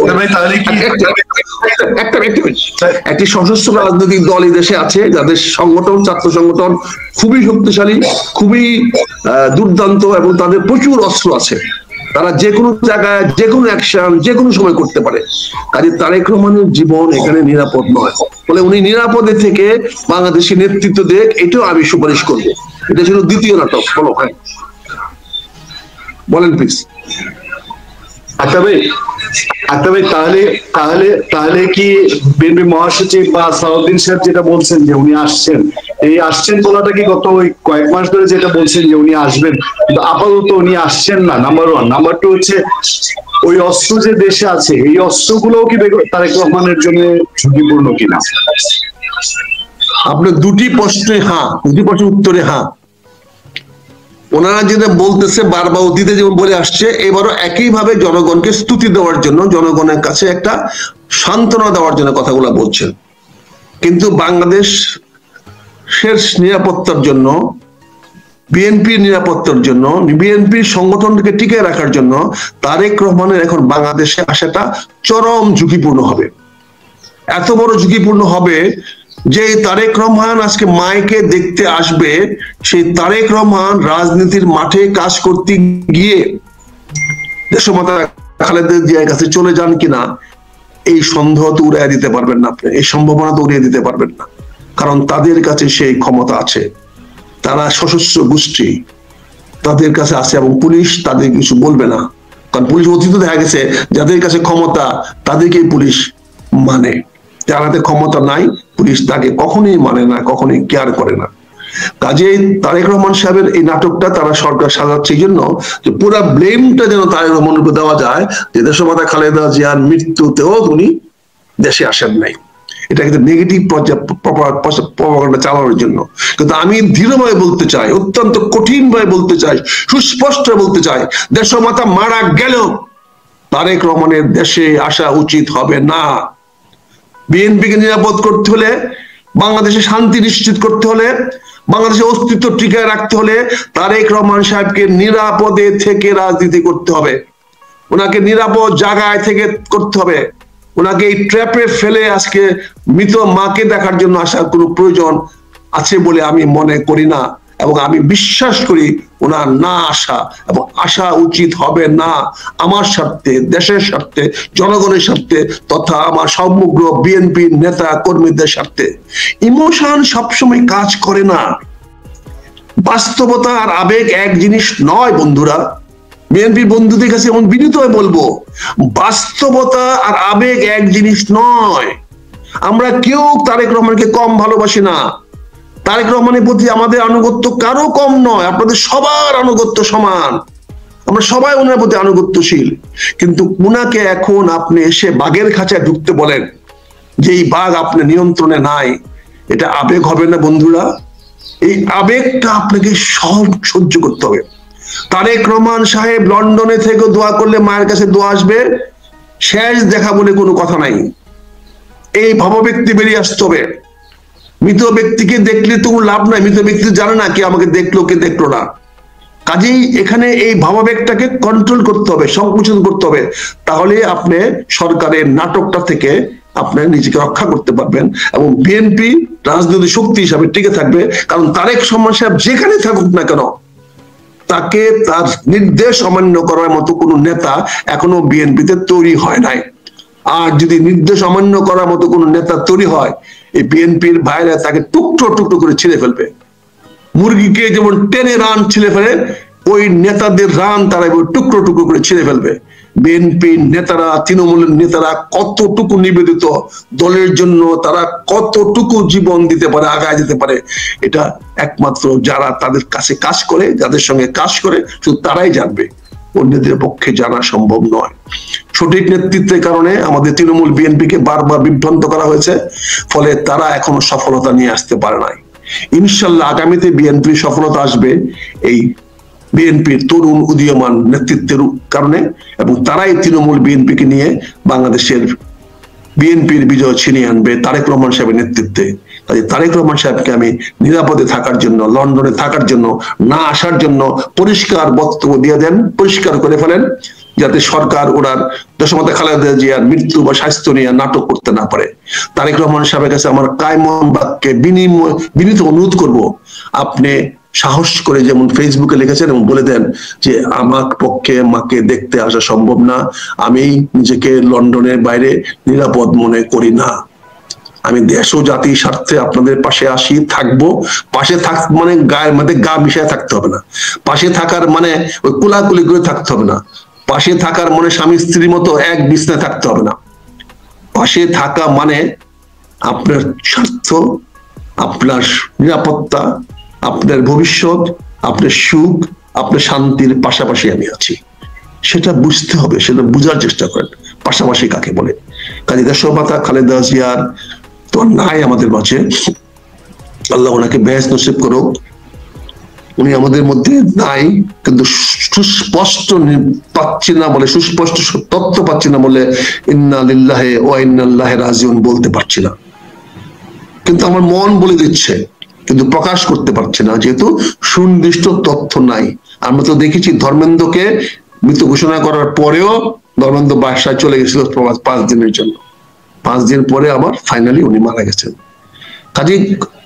একটি সশস্ত্র রাজনৈতিক দল এই দেশে আছে যাদের সংগঠন, ছাত্র সংগঠন খুবই শক্তিশালী, খুবই দুর্দান্ত, এবং তাদের প্রচুর অস্ত্র আছে, তারা যে কোনো জায়গায় যে কোনো অ্যাকশন যে কোনো সময় করতে পারে। কাজে তারেক রহমানের জীবন এখানে নিরাপদ নয়, ফলে উনি নিরাপদে থেকে বাংলাদেশের নেতৃত্ব দেখ, এটাও আমি সুপারিশ করবো। এটা ছিল দ্বিতীয় নাটক। বলো, হ্যাঁ বলেন প্লিজ। আচ্ছা ভাই, তাহলে তাহলে তাহলে কি বিএনপি মহাসচিব বা সালাউদ্দিন সাহেব যেটা বলছেন যে উনি আসছেন, এই আসছেন বলাটা কি গত ওই কয়েক মাস ধরে যেটা বলছেন যে উনি আসবেন, কিন্তু আপাতত উনি আসছেন না, নাম্বার 1। নাম্বার 2 হচ্ছে ওই অস্ত্র যে দেশে আছে, এই অস্ত্রগুলোও কি তারেক রহমানের জন্য ঝুঁকিপূর্ণ কিনা? আপনার দুটি প্রশ্নে হ্যাঁ, দুটি প্রশ্নের উত্তরে হ্যাঁ। ওনারা যেটা বলতেছে বারবার অতীতে যেমন বলে আসছে, এবারও একইভাবে জনগণকে স্তুতি দেওয়ার জন্য, জনগণের কাছে একটা সান্ত্বনা দেওয়ার জন্য কথাগুলো বলছেন। কিন্তু বাংলাদেশ শেষ নিরাপত্তার জন্য, বিএনপির নিরাপত্তার জন্য, বিএনপির সংগঠনকে টিকে রাখার জন্য তারেক রহমানের এখন বাংলাদেশে আসাটা চরম ঝুঁকিপূর্ণ হবে। এত বড় ঝুঁকিপূর্ণ হবে যে তারেক রহমান আজকে মাইকে দেখতে আসবে, সেই তারেক রহমান রাজনীতির মাঠে কাজ করতে গিয়ে দেশমাতা খালেদা জিয়ার কাছে চলে যান কিনা, এই সন্দেহ তো উড়িয়ে দিতে পারবেন না আপনি, এই সম্ভাবনা তো উড়িয়ে দিতে পারবেন না। কারণ তাদের কাছে সেই ক্ষমতা আছে, তারা সশস্ত্র গোষ্ঠী, তাদের কাছে আছে, এবং পুলিশ তাদের কিছু বলবে না। কারণ পুলিশ অতীতে দেখা গেছে যাদের কাছে ক্ষমতা তাদেরকেই পুলিশ মানে, যার হাতে ক্ষমতা নাই পুলিশ তাকে কখনোই মানে না, কখনোই কেয়ার করে না। কাজেই তারেক রহমান সাহেবের এই নাটকটা তারা সরকার সাজাচ্ছে এই জন্য যে পুরো ব্লেমটা যেন তারেক রহমানের উপর দেওয়া যায় যে দেশমাতা খালেদা জিয়ার মৃত্যুতেও উনি দেশে আসেন নাই। এটা কিন্তু নেগেটিভ প্রপাগান্ডা চালানোর জন্য। কিন্তু আমি দৃঢ়ভাবে বলতে চাই, অত্যন্ত কঠিন ভাবে বলতে চাই, সুস্পষ্ট বলতে চাই, দেশমাতা মারা গেল তারেক রহমানের দেশে আসা উচিত হবে না। বিএনপিকে নিরাপদ করতে হলে, বাংলাদেশে শান্তি নিশ্চিত করতে হলে, বাংলাদেশের অস্তিত্ব টিকায় রাখতে হলে তারেক রহমান সাহেবকে নিরাপদে থেকে রাজনীতি করতে হবে, ওনাকে নিরাপদ জায়গায় থেকে করতে হবে। ওনাকে এই ট্র্যাপে ফেলে আজকে মৃত মাকে দেখার জন্য আসার কোনো প্রয়োজন আছে বলে আমি মনে করি না, এবং আমি বিশ্বাস করি ওনার না আসা এবং আসা উচিত হবে না। আমার স্বার্থে, দেশের স্বার্থে, জনগণের স্বার্থে, তথা আমার সমগ্র বিএনপি নেতা কর্মীদের স্বার্থে। ইমোশন সবসময় কাজ করে না, বাস্তবতা আর আবেগ এক জিনিস নয় বন্ধুরা। বিএনপির বন্ধুদের কাছে এমন বিনীত হয়ে বলবো, বাস্তবতা আর আবেগ এক জিনিস নয়। আমরা কেউ তারেক রহমানকে কম ভালোবাসি না, তারেক রহমানের প্রতি আমাদের আনুগত্য কারো কম নয়, আপনাদের সবার আনুগত্য সমান, আমরা সবাই ওনার প্রতি আনুগত্যশীল। কিন্তু উনাকে এখন আপনি এসে বাঘের খাঁচায় ঢুকতে বলেন যে এই বাঘ আপনার নিয়ন্ত্রণে নাই, এটা আবেগ হবে না বন্ধুরা। এই আবেগটা আপনাকে সব সহ্য করতে হবে। তারেক রহমান সাহেব লন্ডনে থেকে দোয়া করলে মায়ের কাছে দোয়া আসবে, শেষ দেখা বলে কোনো কথা নাই। এই ভাবব্যক্তি বেরিয়ে আসতে হবে। মৃত ব্যক্তিকে দেখলে তো লাভ নাই, মৃত ব্যক্তি জানে না কে আমাকে দেখলো কে দেখলো না। কাজেই এখানে এই ভাবাবেগটাকে কন্ট্রোল করতে হবে, সংকুচন করতে হবে, তাহলে আপনি সরকারের নাটকটা থেকে আপনি নিজেকে রক্ষা করতে পারবেন এবং বিএনপি রাজনৈতিক শক্তি হিসাবে টিকে থাকবে। কারণ তারেক রহমান সাহেব যেখানে থাকুক না কেন, তাকে তার নির্দেশ অমান্য করার মতো কোনো নেতা এখনো বিএনপিতে তৈরি হয় নাই। আর যদি নির্দেশ অমান্য করার মতো কোনো নেতা তৈরি হয়, এই বিএনপির ভাইরা তাকে টুকরো টুকরো করে ছিঁড়ে ফেলবে। মুরগিকে যেমন টেনে রান ছিঁড়ে ফেলে, ওই নেতাদের রান তারা টুকরো টুকরো করে ছিঁড়ে ফেলবে। বিএনপি নেতারা, তৃণমূলের নেতারা কতটুকু নিবেদিত দলের জন্য, তারা কতটুকু জীবন দিতে পারে, আগায় যেতে পারে, এটা একমাত্র যারা তাদের কাছে কাজ করে, যাদের সঙ্গে কাজ করে, শুধু তারাই জানবে, অন্যদের পক্ষে জানা সম্ভব নয়। সঠিক নেতৃত্বের কারণে আমাদের তৃণমূল বিএনপিকে বারবার বিভ্রান্ত করা হয়েছে, ফলে তারা এখনো সফলতা নিয়ে আসতে পারে নাই। ইনশাল্লাহ আগামীতে বিএনপি সফলতা আসবে এই বিএনপির তরুণ উদীয়মান নেতৃত্বের কারণে, এবং তারাই তৃণমূল বিএনপিকে নিয়ে বাংলাদেশের বিএনপির বিজয় ছিনিয়ে আনবে তারেক রহমান সাহেবের নেতৃত্বে। তাই তারেক রহমান সাহেবকে আমি নিরাপদে থাকার জন্য, লন্ডনে থাকার জন্য, না আসার জন্য পরিষ্কার বক্তব্য দিয়ে দেন, পরিষ্কার করে ফেলেন, যাতে সরকার ওনার দেশমাতা খালেদা জিয়ার মৃত্যু বা স্বাস্থ্য নিয়ে নাটক করতে না পারে। তারেক রহমান সাহেবের কাছে আমার কায়মন বাক্যে বিনীত অনুরোধ করব, আপনি সাহস করে যেমন ফেসবুকে লিখেছেন এবং বলে দেন যে আমার পক্ষে মাকে দেখতে আসা সম্ভব না, আমি নিজেকে লন্ডনের বাইরে নিরাপদ মনে করি না, আমি দেশ ও জাতির স্বার্থে আপনাদের পাশে আসি, থাকবো। পাশে মানে গায়ের মধ্যে গা মিশিয়ে থাকতে হবে না, পাশে থাকার মানে ওই কোলাকুলি করে থাকতে হবে না, পাশে থাকার মানে স্বামী স্ত্রীর মতো এক বিছনায় থাকতে হবে না। পাশে থাকা মানে আপনার স্বার্থ, আপনার নিরাপত্তা, আপনার ভবিষ্যৎ, আপনার সুখ, আপনার শান্তির পাশাপাশি আমি আছি, সেটা বুঝতে হবে, সেটা বুঝার চেষ্টা করেন পাশাপাশি কাকে বলে। কাজী দেশমাতা খালেদা জিয়ার তো নাই আমাদের মাঝে, আল্লাহ ওনাকে বেহেশত নসিব করুক। উনি আমাদের মধ্যে নাই, কিন্তু সুস্পষ্ট পাচ্ছি না বলে, সুস্পষ্ট তথ্য পাচ্ছি না বলে ইন্না লিল্লাহি ওয়া ইন্না ইলাইহি রাজিউন বলতে পারছি না, কিন্তু আমার মন বলে দিচ্ছে, কিন্তু প্রকাশ করতে পারছে না, যেহেতু সুনির্দিষ্ট তথ্য নাই। আমরা তো দেখেছি ধর্মেন্দ্রকে মৃত ঘোষণা করার পরেও ধর্মেন্দ্র বাসায় চলে গেছিল 5 দিনের জন্য, 5 দিন পরে আবার ফাইনালি উনি মারা গেছেন। কাজে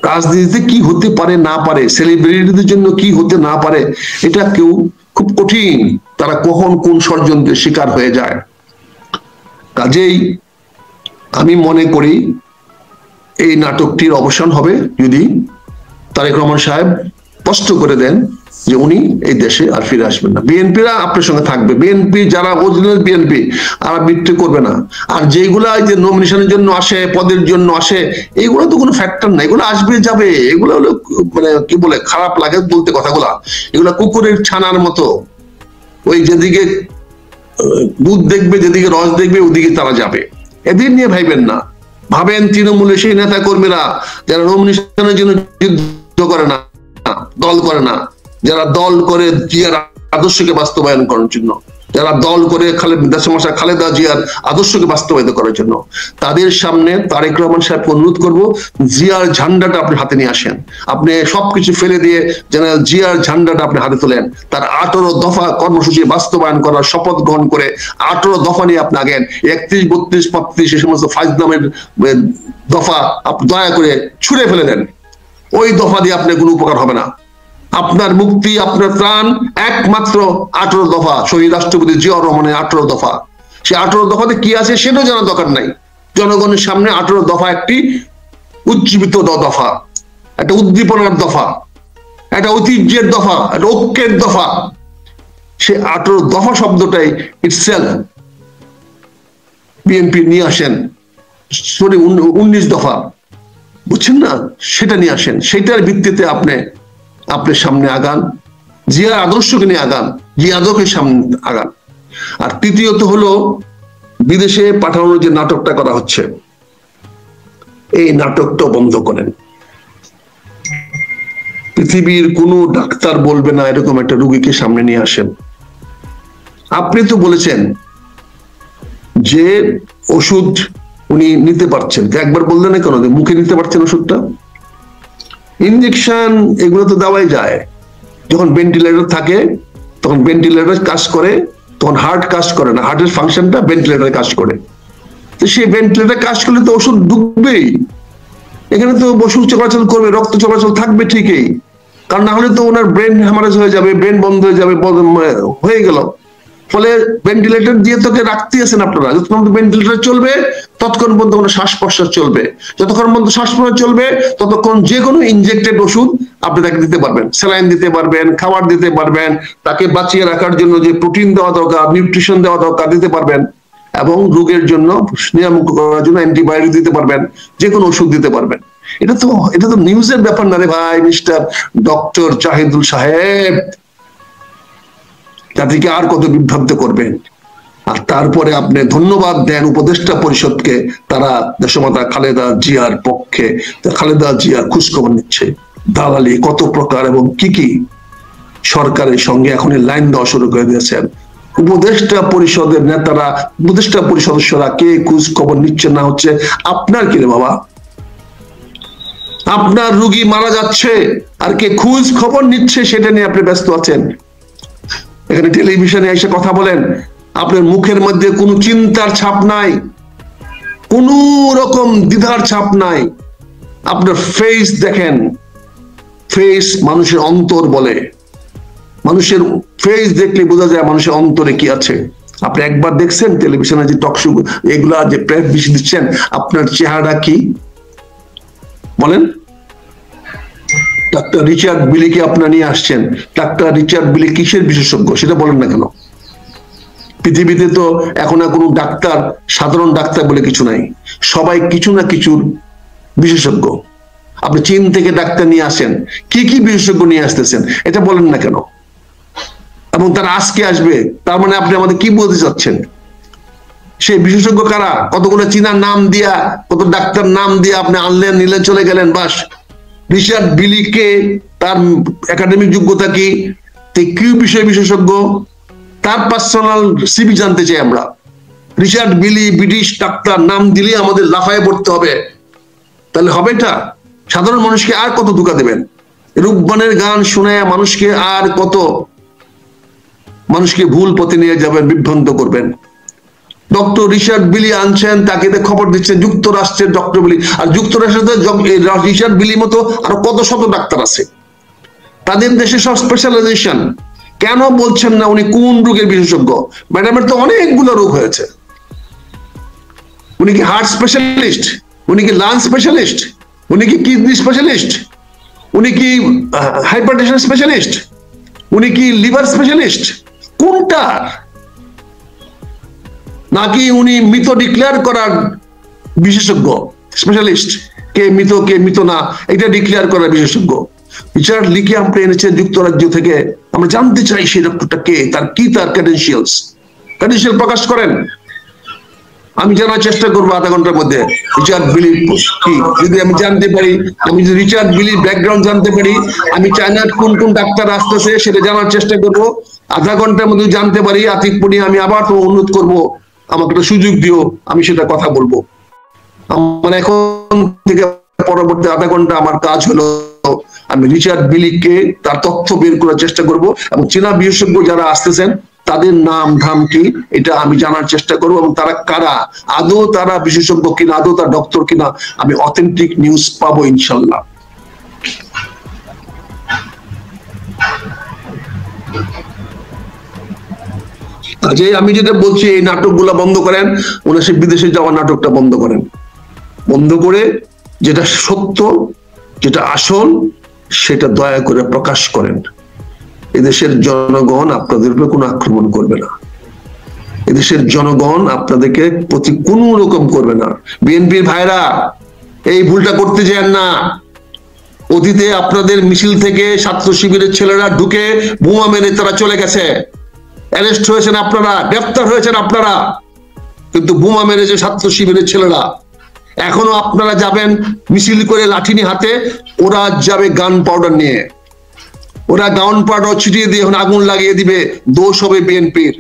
রাজনীতিতে কি হতে পারে না পারে, সেলিব্রিটিদের জন্য কি হতে না পারে, এটা কেউ খুব কঠিন, তারা কখন কোন ষড়যন্ত্রের শিকার হয়ে যায়। কাজেই আমি মনে করি এই নাটকটির অবসান হবে যদি তারেক রহমান সাহেব স্পষ্ট করে দেন যে উনি এই দেশে আর ফিরে আসবেন না। বিএনপিরা আপনার সঙ্গে থাকবে, বিএনপি যারা অরিজিনাল বিএনপি আর বিট্রে করবে না। আর যেগুলা যে নমিনেশনের জন্য আসে, পদের জন্য আসে, এইগুলো তো কোনো ফ্যাক্টর না, এগুলো আসবে যাবে, এগুলো হলো মানে কি বলে, খারাপ লাগে বলতে কথাগুলা, এগুলা কুকুরের ছানার মতো, ওই যেদিকে দুধ দেখবে, যেদিকে রস দেখবে, ওদিকে তারা যাবে, এদের নিয়ে ভাইবেন না। ভাবেন তৃণমূলের সেই নেতা কর্মীরা যারা নমিনেশনের জন্য যুদ্ধ করে না, দল করে না, যারা দল করে জিয়ার আদর্শকে বাস্তবায়ন করার জন্য, যারা দল করে দেশমাতা খালেদা জিয়ার আদর্শকে বাস্তবায়িত করার জন্য, তাদের সামনে তারেক রহমান সাহেবকে অনুরোধ করবো, জিয়ার ঝান্ডাটা আপনি হাতে নিয়ে আসেন। আপনি সবকিছু ফেলে দিয়ে জেনারেল জিয়ার ঝান্ডাটা আপনি হাতে তোলেন, তার 18 দফা কর্মসূচি বাস্তবায়ন করার শপথ গ্রহণ করে 18 দফা নিয়ে আপনি আগেন। 31, 32, 35 এই সমস্ত ফাইজলামের দফা আপনি দয়া করে ছুঁড়ে ফেলে দেন। ওই দফা দিয়ে আপনার কোনো উপকার হবে না। আপনার মুক্তি, আপনার ত্রাণ একমাত্র 18 দফা, শহীদ রাষ্ট্রপতি জিয়াউর রহমানের 18 দফা। সে 18 দফাতে কি আছে সেটাও জানার দরকার নাই। জনগণের সামনে 18 দফা একটি উজ্জীবিত দফা, একটা উদ্দীপনার দফা, একটা ঐতিহ্যের দফা, একটা ঐক্যের দফা। সে 18 দফা শব্দটাই ইটসেলফ বিএনপি নিয়ে আসেন, সরি 19 দফা, বুঝছেন না, সেটা নিয়ে আসেন, সেটার ভিত্তিতে আপনার সামনে আগান, জিয়ার আদর্শকে নিয়ে আগান, জিয়া আদর্শের সামনে আগান। আর তৃতীয়ত হলো বিদেশে পাঠানোর যে নাটকটা করা হচ্ছে, এই নাটকটা বন্ধ করেন। পৃথিবীর কোন ডাক্তার বলবে না এরকম একটা রোগীকে সামনে নিয়ে আসেন। আপনি তো বলেছেন যে ওষুধ উনি নিতে পারছেন, একবার বললেন না কেন মুখে নিতে পারছেন ওষুধটা? ইনজেকশন এগুলো তো দেওয়াই যায়। যখন ভেন্টিলেটর থাকে তখন ভেন্টিলেটর কাজ করে, তখন হার্ট কাজ করে না, হার্টের ফাংশনটা ভেন্টিলেটর কাজ করে। তো সেই ভেন্টিলেটর কাজ করলে তো ওষুধ ঢুকবেই, এখানে তো ওষুধ চলাচল করবে, রক্ত চলাচল থাকবে ঠিকই, কারণ না হলে তো ওনার ব্রেন হ্যামারেজ হয়ে যাবে, ব্রেন বন্ধ হয়ে যাবে, হয়ে গেল। ফলে ভেন্টিলেটর দিয়ে তোকে রাখতে আছেন আপনারা, যতক্ষণ ভেন্টিলেটর চলবে ততক্ষণ পর্যন্ত কোনো শ্বাস প্রশ্বাস চলবে, যতক্ষণ পর্যন্ত শ্বাস প্রশ্বাস চলবে ততক্ষণ যে কোনো ইনজেক্টেড ওষুধ আপনি তাকে দিতে পারবেন, স্যালাইন দিতে পারবেন, খাবার দিতে পারবেন, তাকে বাঁচিয়ে রাখার জন্য যে প্রোটিন দেওয়া দরকার, নিউট্রিশন দেওয়া দরকার দিতে পারবেন, এবং রোগের জন্য নিরামুক্ত করার জন্য অ্যান্টিবায়োটিক দিতে পারবেন, যে কোনো ওষুধ দিতে পারবেন। এটা তো নিউজের ব্যাপার না রে ভাই, মিস্টার ডক্টর জাহিদুল সাহেব। জাতিকে আর কত বিভ্রান্ত করবেন? আর তারপরে আপনি ধন্যবাদ দেন উপদেষ্টা পরিষদকে, তারা দেশমাতা খালেদা জিয়ার পক্ষে, খালেদা জিয়ার খোঁজখবর নিচ্ছে। দালালি কত প্রকার এবং কি কি সরকারের সঙ্গে এখনই লাইন দেওয়া শুরু করে দিয়েছেন। উপদেষ্টা পরিষদের নেতারা, উপদেষ্টা পরিষদ সদস্যরা কে খোঁজ খবর নিচ্ছে না হচ্ছে আপনার কি রে বাবা? আপনার রোগী মারা যাচ্ছে আর কে খোঁজ খবর নিচ্ছে সেটা নিয়ে আপনি ব্যস্ত আছেন। এখানে টেলিভিশনে এসে কথা বলেন, আপনার মুখের মধ্যে কোনো চিন্তার ছাপ নাই, কোন রকম দ্বিধার ছাপ নাই। আপনার ফেস দেখেন, ফেস মানুষের অন্তর বলে, মানুষের ফেস দেখলে বোঝা যায় মানুষের অন্তরে কি আছে। আপনি একবার দেখছেন টেলিভিশনে যে টক শো এগুলা যে প্রেস বেশি দিচ্ছেন, আপনার চেহারা কি বলেন? ডাক্তার রিচার্ড বিলিকে আপনারা নিয়ে আসছেন, ডাক্তার রিচার্ড বিলি কিসের বিশেষজ্ঞ সেটা বলেন না কেন? পৃথিবীতে তো এখন আর কোনো ডাক্তার সাধারণ ডাক্তার বলে কিছু নাই, সবাই কিছু না কিছুর বিশেষজ্ঞ। আপনি চীন থেকে ডাক্তার নিয়ে আসেন, কি কি বিশেষজ্ঞ নিয়ে আসতেছেন এটা বলেন না কেন? এবং তারা আজকে আসবে, তার মানে আপনি আমাদের কি বলতে চাচ্ছেন? সেই বিশেষজ্ঞ কারা? কতগুলো চীনার নাম দিয়া, কত ডাক্তার নাম দিয়ে আপনি আনলেন, নিলে চলে গেলেন, বাস। রিচার্ড বিলিকে তার একাডেমিক যোগ্যতা কি, কি বিষয় বিশেষজ্ঞ, তার পার্সোনাল সিভি জানতে চাই আমরা। রিচার্ড বিলি ব্রিটিশ ডাক্তার নাম দিলে আমাদের লাফায় পড়তে হবে, তাহলে হবে এটা? সাধারণ মানুষকে আর কত ধোঁকা দেবেন? রূপবানের গান শুনে মানুষকে আর কত মানুষকে ভুল পথে নিয়ে যাবেন, বিভ্রান্ত করবেন? ডক্টর রিচার্ড বিলি আনছেন, তাকে খবর দিচ্ছেন যুক্তরাষ্ট্রের ডক্টর বিলি, আর যুক্তরাষ্ট্রের রিচার্ড বিলি মতো আরো কত শত ডাক্তার আছে, তাদের দেশে সব স্পেশালাইজেশন। কেন বলছেন না উনি কোন রোগের বিশেষজ্ঞ? ম্যাডামের তো অনেকগুলো রোগ হয়েছে। উনি কি হার্ট স্পেশালিস্ট? উনি কি লাং স্পেশালিস্ট? উনি কি কিডনি স্পেশালিস্ট? উনি কি হাইপারটেনশন স্পেশালিস্ট? উনি কি লিভার স্পেশালিস্ট? কোনটা? নাকি উনি মৃত ডিক্লেয়ার করার বিশেষজ্ঞ, স্পেশালিস্ট? কে মৃত কে মৃত না এটা ডিক্লেয়ার করার বিশেষজ্ঞ। রিচার্ড লিকে আপনি এনেছেন যুক্তরাজ্য থেকে, আমরা জানতে চাই সেই ডক্টরটা কে, তার কি তার ক্রেডেনশিয়াল প্রকাশ করেন। আমি জানার চেষ্টা করবো আধা ঘন্টার মধ্যে রিচার্ড বিলি কি, যদি আমি জানতে পারি, আমি যদি রিচার্ড বিলির ব্যাকগ্রাউন্ড জানতে পারি, আমি চায়নার কোন কোন ডাক্তার আসতেছে সেটা জানার চেষ্টা করব। আধা ঘন্টার মধ্যে জানতে পারি, আতিক পড়ি আমি আবার তো অনুরোধ করবো আমাকে একটা সুযোগ দিও, আমি সেটা কথা বলবো। আমার এখন থেকে পরবর্তী আধা ঘন্টা আমার কাজ হলো আমি রিচার্ড বিলিকে তার তথ্য বের করার চেষ্টা করব, এবং চীনা বিশেষজ্ঞ যারা আসতেছেন তাদের নাম ধাম কি এটা আমি জানার চেষ্টা করবো, এবং তারা কারা, আদৌ তারা বিশেষজ্ঞ কিনা, আদৌ তার ডক্টর কিনা, আমি অথেন্টিক নিউজ পাবো ইনশাল্লাহ। যে আমি যেটা বলছি, এই নাটকগুলা বন্ধ করেন, ওনার সে বিদেশে যাওয়ার নাটকটা বন্ধ করেন, বন্ধ করে যেটা সত্য, যেটা আসল সেটা দয়া করে প্রকাশ করেন। এদেশের জনগণ আপনাদের উপরে কোনো আক্রমণ করবে না, এদেশের জনগণ আপনাদেরকে প্রতি কোনো রকম করবে না। বিএনপির ভাইরা এই ভুলটা করতে যান না। অতীতে আপনাদের মিছিল থেকে ছাত্র শিবিরের ছেলেরা ঢুকে বোমা মেরে তারা চলে গেছে, অ্যারেস্ট হয়েছেন আপনারা, গ্রেফতার হয়েছেন আপনারা, কিন্তু বোমা মেরেছে ছাত্র শিবিরের ছেলেরা। এখনো আপনারা যাবেন মিছিল করে লাঠি নিয়ে হাতে, ওরা যাবে গান পাউডার নিয়ে, ওরা গাউন পাউডার ছিটিয়ে দিয়ে এখন আগুন লাগিয়ে দিবে, দোষ হবে বিএনপির।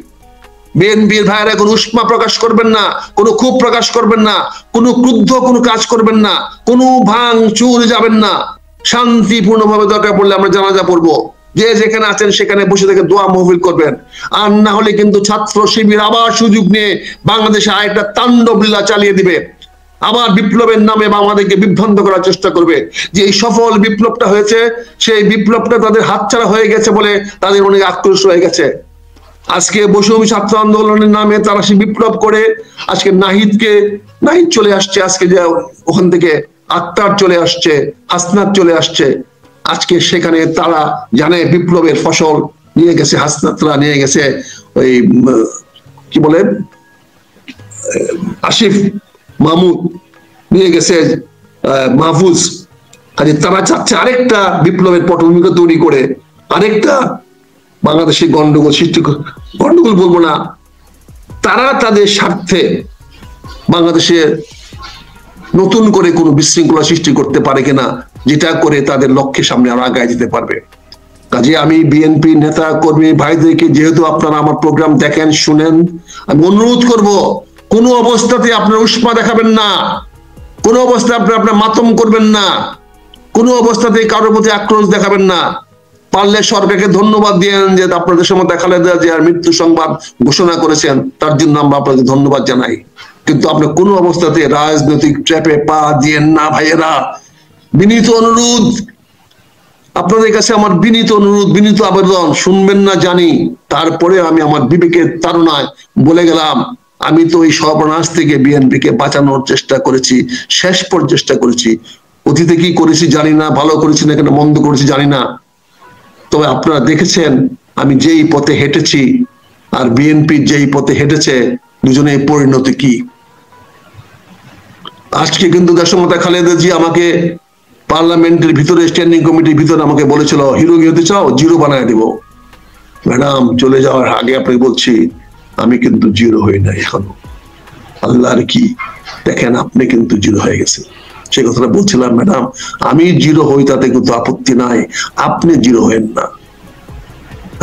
বিএনপির ভাইয়েরা কোনো উষ্মা প্রকাশ করবেন না, কোনো ক্ষোভ প্রকাশ করবেন না, কোনো ক্রুদ্ধ কোনো কাজ করবেন না, কোনো ভাঙ চুর যাবেন না। শান্তিপূর্ণভাবে দরকার পড়লে আমরা জানাজা পড়বো, যে যেখানে আছেন সেখানে বসে থেকে দোয়া মাহফিল করবেন। আর না হলে কিন্তু ছাত্র শিবির আবার সুযোগ নিয়ে বাংলাদেশে আরেকটা তাণ্ডব লীলা চালিয়ে দিবে, আবার বিপ্লবের নামে আমাদেরকে বিভ্রান্ত করার চেষ্টা করবে। যে এই সফল বিপ্লবটা হয়েছে, সেই বিপ্লবটা তাদের হাতছাড়া হয়ে গেছে বলে তাদের অনেক আক্রোশ হয়ে গেছে। আজকে বৈষম্য ছাত্র আন্দোলনের নামে তারা সে বিপ্লব করে আজকে নাহিদ চলে আসছে, আজকে যে ওখান থেকে আক্তার চলে আসছে, হাসনাত চলে আসছে। আজকে সেখানে তারা জানে বিপ্লবের ফসল নিয়ে গেছে, হাসনাতরা নিয়ে গেছে ওই কি বলে আসিফ মাহমুদ, নিয়ে গেছে মাহফুজ। কাজে তারা চাচ্ছে আরেকটা বিপ্লবের পটভূমিকা তৈরি করে আরেকটা বাংলাদেশে গন্ডগোল সৃষ্টি, গন্ডগোল বলবো না, তারা তাদের স্বার্থে বাংলাদেশে নতুন করে কোনো বিশৃঙ্খলা সৃষ্টি করতে পারে কিনা, যেটা করে তাদের লক্ষ্যের সামনে আরো আগায় যেতে পারবে। কাজে আমি বিএনপি নেতা কর্মী ভাইদেরকে, যেহেতু আপনারা আমার প্রোগ্রাম দেখেন শুনেন, আমি অনুরোধ করব কোনো অবস্থাতে আপনার উষ্মা দেখাবেন না, কোনো অবস্থায় আপনার মাতম করবেন না, কোনো অবস্থাতে কারোর প্রতি আক্রোশ দেখাবেন না। পারলে সরকারকে ধন্যবাদ দিয়েন যে আপনাদের সময় খালেদা জিয়ার মৃত্যু সংবাদ ঘোষণা করেছেন, তার জন্য আমরা আপনাকে ধন্যবাদ জানাই। কিন্তু আপনি কোনো অবস্থাতে রাজনৈতিক ট্র্যাপে পা দিয়েন না ভাইয়েরা। বিনীত অনুরোধ আপনাদের কাছে, আমার বিনীত অনুরোধ, বিনীত আবেদন। শুনবেন না জানি, তারপরে আমি আমার বিবেকের তাড়নায় বলে গেলাম, আমি তো এই সর্বনাশ থেকে বিএনপিকে বাঁচানোর চেষ্টা করেছি, শেষ পর্যন্ত চেষ্টা করেছি। অতীতে কি করেছি জানি না, ভালো করেছি না কেন মন্দ করেছি জানি না, তবে আপনারা দেখেছেন আমি যেই পথে হেঁটেছি আর বিএনপি যেই পথে হেঁটেছে, দুজনের পরিণতি কি। আজকে কিন্তু দেশমাতা খালেদা জি আমাকে পার্লামেন্টের ভিতরে, স্ট্যান্ডিং কমিটির ভিতরে আমাকে বলেছিল, হিরো হতে চাও, জিরো বানায় দিব। ম্যাডাম চলে যাওয়ার আগে আপনাকে বলছি, আমি কিন্তু জিরো হই নাই এখনো। আল্লাহর কি দেখেন, আপনি কিন্তু জিরো হয়ে গেছেন। সে কথাটা বলছিলাম, ম্যাডাম আমি জিরো হই তাতে কিন্তু আপত্তি নাই, আপনি জিরো হয়েন না।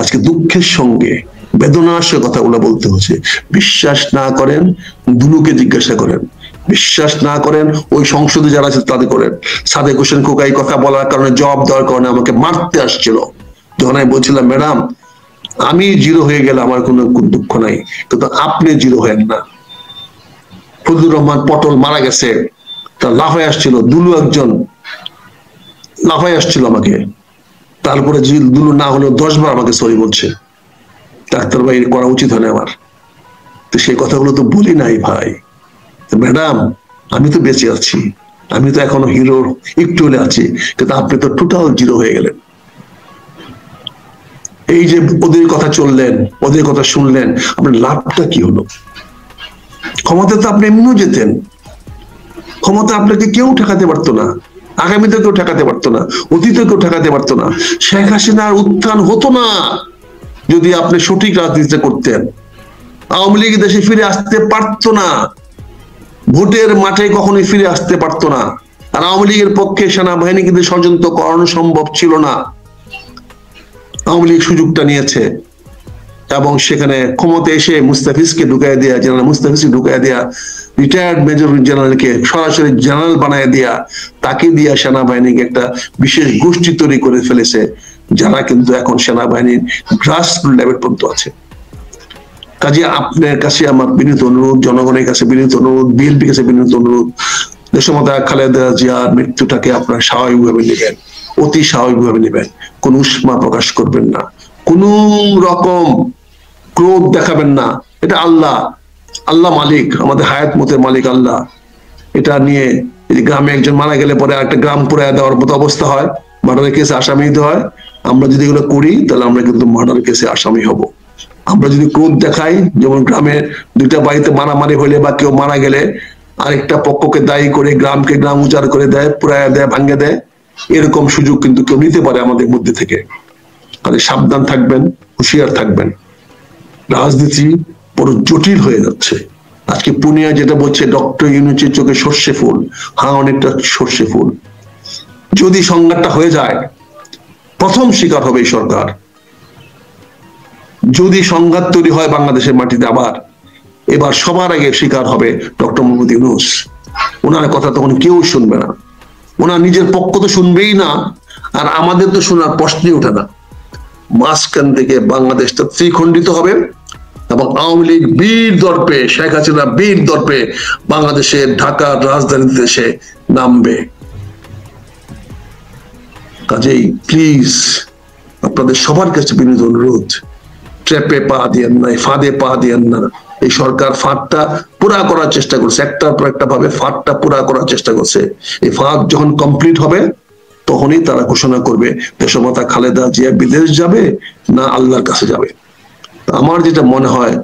আজকে দুঃখের সঙ্গে বেদনার সঙ্গে কথাগুলো বলতে হচ্ছে। বিশ্বাস না করেন দুলুকে জিজ্ঞাসা করেন, বিশ্বাস না করেন ওই সংসদে যারা আছে তাদের করেন। সাদেক হোসেন খোকা এই কথা বলার কারণে, জবাব দেওয়ার কারণে আমাকে মারতে আসছিল। যখন আমি বলছিলাম ম্যাডাম আমি জিরো হয়ে গেলে আমার কোনো দুঃখ নাই, কিন্তু আপনি জিরো হয়েন না। ফজলুর রহমান পটল মারা গেছে, তার লাফায় আসছিল, দুলু একজন লাফায় আসছিল আমাকে, তারপরে দুলু না হলেও 10 বার আমাকে সরি বলছে। ডাক্তার ভাই করা উচিত হয় না আমার, তো সেই কথাগুলো তো বলি নাই ভাই। ম্যাডাম আমি তো বেঁচে আছি, আমি তো এখনো হিরোর একটু হলে আছি, কিন্তু আপনি তো টোটাল জিরো হয়ে গেলেন। এই যে ওদের কথা চললেন, ওদের কথা শুনলেন, আপনার লাভটা কি হলো? ক্ষমতা তো আপনি এমনিও যেতেন, ক্ষমতা আপনাকে কেউ ঠেকাতে পারতো না, আগামীতে কেউ ঠেকাতে পারতো না, অতীতে কেউ ঠেকাতে পারতো না। শেখ হাসিনার উত্থান হতো না যদি আপনি সঠিক রাজনীতি করতেন। আওয়ামী লীগ দেশে ফিরে আসতে পারতো না, ভোটের মাঠে কখনোই ফিরে আসতে পারতো না। আর আওয়ামী লীগের পক্ষে সেনাবাহিনী কিন্তু ষড়যন্ত্র করানো সম্ভব ছিল না। আওয়ামী লীগ সুযোগটা নিয়েছে এবং সেখানে ক্ষমতা এসে মুস্তাফিজকে ঢুকাই দেয়া, জেনারেল মুস্তাফিজকে ঢুকাই দেয়া, রিটায়ার্ড মেজর জেনারেলকে সরাসরি জেনারেল বানায় দেয়া, তাকে দিয়া সেনাবাহিনীকে একটা বিশেষ গোষ্ঠী তৈরি করে ফেলেছে, যারা কিন্তু এখন সেনাবাহিনীর গ্রাসরুট লেভেল পর্যন্ত আছে। কাজে আপনার কাছে আমার বিনীত অনুরোধ, জনগণের কাছে বিনীত অনুরোধ, বিএনপির কাছে বিনীত অনুরোধ, দেশমাতা খালেদা জিয়ার মৃত্যুটাকে আপনারা স্বাভাবিকভাবে নেবেন, অতি স্বাভাবিকভাবে নেবেন। কোন উষ্মা প্রকাশ করবেন না, কোন রকম ক্রোধ দেখাবেন না। এটা আল্লাহ মালিক, আমাদের হায়াত মতের মালিক আল্লাহ। এটা নিয়ে গ্রামে একজন মারা গেলে পরে একটা গ্রাম পুরাই দেওয়ার মতো অবস্থা হয়, মার্ডারের কেসে আসামি দিতে হয়। আমরা যদি এগুলো করি তাহলে আমরা কিন্তু মার্ডার কেসে আসামি হব। আমরা যদি ক্রোধ দেখাই, যেমন গ্রামে 2টা বাড়িতে মারামারি হলে বা কেউ মারা গেলে আরেকটা পক্ষকে দায়ী করে গ্রামকে গ্রাম উজাড় করে দেয়, পুরাইয়া দেয়, ভাঙ্গে দেয়, এরকম সুযোগ কিন্তু কেউ নিতে পারে আমাদের মধ্যে থেকে। তাহলে সাবধান থাকবেন, হুঁশিয়ার থাকবেন। রাজনীতি বড় জটিল হয়ে যাচ্ছে। আজকে পুনিয়া যেটা বলছে ডক্টর ইউনূসের চোখে সর্ষে ফুল, হ্যাঁ অনেকটা সর্ষে ফুল। যদি সংঘাতটা হয়ে যায়, প্রথম শিকার হবে এই সরকার। যদি সংঘাত তৈরি হয় বাংলাদেশের মাটিতে আবার, এবার সবার আগে শিকার হবে ডক্টর মোহাম্মদ ইউনূস। ওনার কথা তখন কেউ শুনবে না, ওনার নিজের পক্ষ তো শুনবেই না, আর আমাদের তো শোনার প্রশ্নই ওঠে না। মাঝখান থেকে বাংলাদেশটা ত্রিখণ্ডিত হবে এবং আওয়ামী লীগ বীর দর্পে, শেখ হাসিনা বীর দর্পে বাংলাদেশের ঢাকার রাজধানীতে এসে নামবে। কাজেই প্লিজ আপনাদের সবার কাছে বিনীত অনুরোধ, ট্র্যাপে পা দিয়েন না, ফাঁদে পা দিয়েন না। এই সরকার ফাঁদটা পুরা করার চেষ্টা করছে, একটার পর একটা ভাবে ফাঁদটা পুরা করার চেষ্টা করছে। এই ফাঁদ যখন কমপ্লিট হবে তখনই তারা ঘোষণা করবে দেশমাতা খালেদা জিয়া বিদেশ যাবে না আল্লাহর কাছে যাবে। আমার যেটা মনে হয়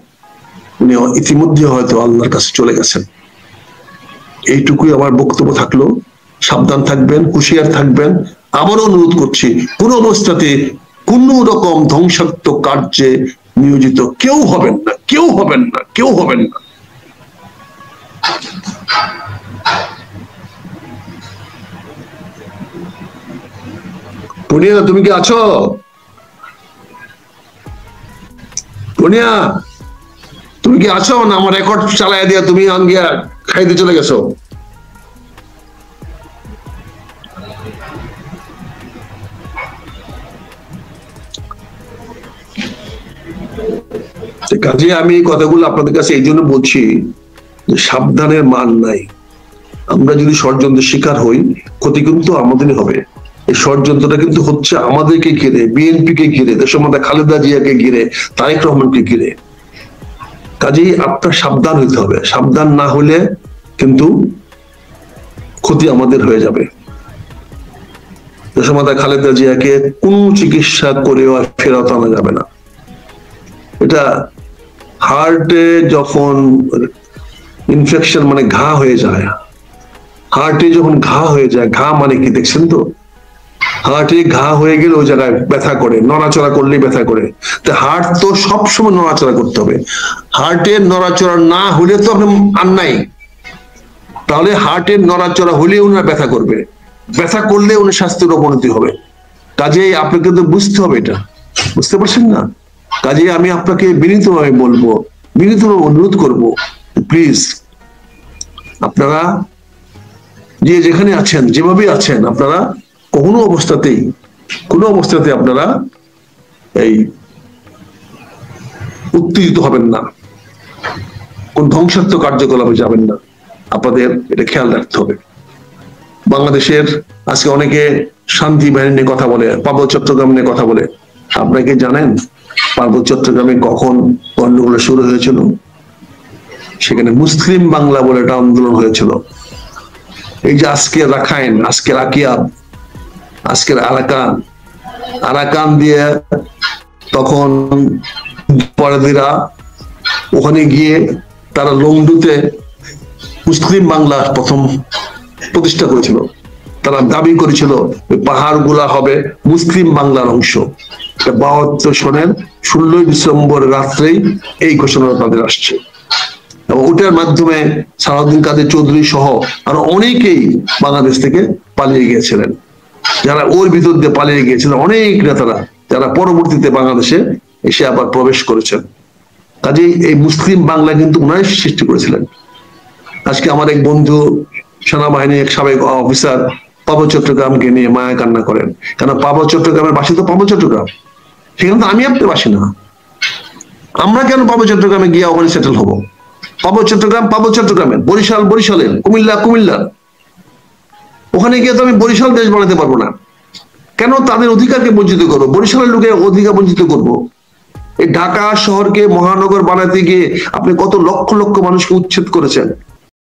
উনি ইতিমধ্যে হয়তো আল্লাহর কাছে চলে গেছেন। এইটুকুই আমার বক্তব্য থাকলো। সাবধান থাকবেন, হুঁশিয়ার থাকবেন। আবারও অনুরোধ করছি, কোন অবস্থাতে কোন রকম ধ্বংসাত্মক কার্যে নিয়োজিত কেউ হবেন না, কেউ হবেন না, কেউ হবেন না। পুনিয়া, তুমি কি আছো? পুনিয়া, তুমি কি আছো না আমার রেকর্ড চালায় দিয়া তুমি আঙ্গিয়া খাইতে চলে গেছো? কাজে আমি কথাগুলো আপনাদের কাছে এই জন্য বলছি যে সাবধানের মান নাই। আমরা যদি ষড়যন্ত্রের শিকার হই ক্ষতি কিন্তু আমাদেরই হবে। এই ষড়যন্ত্রটা কিন্তু হচ্ছে আমাদেরকে ঘিরে, বিএনপি কে ঘিরে, দেশমাতা খালেদা জিয়াকে ঘিরে, তারেক রহমানকে ঘিরে। কাজেই আপনার সাবধান হইতে হবে। সাবধান না হলে কিন্তু ক্ষতি আমাদের হয়ে যাবে। দেশমাতা খালেদা জিয়াকে কোন চিকিৎসা করেও আর ফেরত আনা যাবে না। এটা হার্টে যখন ইনফেকশন মানে ঘা হয়ে যায়, হার্টে যখন ঘা হয়ে যায়, ঘা মানে কি দেখছেন তো? হার্টে ঘা হয়ে গেলে ওই জায়গায় ব্যথা করে, নড়াচড়া করলে ব্যথা করে। তো হার্ট তো সবসময় নড়াচড়া করতে হবে। হার্টের নড়াচড়া না হলে তো আপনি আর নাই। তাহলে হার্টের নড়াচড়া হলে ওনার ব্যথা করবে, ব্যথা করলে ওনার স্বাস্থ্যের অবনতি হবে। কাজেই আপনাকে তো বুঝতে হবে এটা, বুঝতে পারছেন না? কাজে আমি আপনাকে বিনীতভাবে বলবো, বিনীতভাবে অনুরোধ করব, প্লিজ আপনারা যে যেখানে আছেন, যেভাবে আছেন, আপনারা কোনো অবস্থাতে আপনারা এই উত্তেজিত হবেন না, কোন ধ্বংসাত্মক কার্যকলাপে যাবেন না। আপনাদের এটা খেয়াল রাখতে হবে। বাংলাদেশের আজকে অনেকে শান্তি বাহিনী নিয়ে কথা বলে, পার্বত্য চট্টগ্রাম নিয়ে কথা বলে। আপনাকে জানেন পার্বত্য চট্টগ্রামে কখন গন্ডগোল শুরু হয়েছিল? সেখানে মুসলিম বাংলা বলে একটা আন্দোলন হয়েছিল। এই যে আজকে রাখাইন, আজকে রাকিয়াব, আজকের আরাকান দিয়ে তখন পরাধীরা ওখানে গিয়ে তারা লংডুতে মুসলিম বাংলা প্রথম প্রতিষ্ঠা করেছিল। তারা দাবি করেছিল পাহাড় গুলা হবে মুসলিম বাংলার অংশ। 72 সনের 16 ডিসেম্বর রাত্রেই এই ঘোষণা তাদের আসছে, এবং ওটার মাধ্যমে সালাউদ্দিন কাদের চৌধুরী সহ আরো অনেকেই বাংলাদেশ থেকে পালিয়ে গিয়েছিলেন। যারা ওর ভিতর দিয়ে পালিয়ে গিয়েছিলেন অনেক নেতারা, যারা পরবর্তীতে বাংলাদেশে এসে আবার প্রবেশ করেছেন। কাজেই এই মুসলিম বাংলা কিন্তু ওনারাই সৃষ্টি করেছিলেন। আজকে আমার এক বন্ধু সেনাবাহিনীর এক সাবেক অফিসার পার্বত্য চট্টগ্রামকে নিয়ে মায়া কান্না করেন, কেন পার্বত্য চট্টগ্রামের বাসী তো পার্বত্য চট্টগ্রাম, সেখানে তো আমি আপনার বাসী না। আমরা কেন পার্বত্য চট্টগ্রামে গিয়ে ওখানে সেটেল হবো? পার্বত্য চট্টগ্রামের, বরিশালের, কুমিল্লার, ওখানে গিয়ে তো আমি বরিশাল দেশ বানাতে পারবো না। কেন তাদের অধিকারকে বঞ্চিত করবো? বরিশালের লোকের অধিকার বঞ্চিত করবো? এই ঢাকা শহরকে মহানগর বানাতে গিয়ে আপনি কত লক্ষ লক্ষ মানুষকে উচ্ছেদ করেছেন।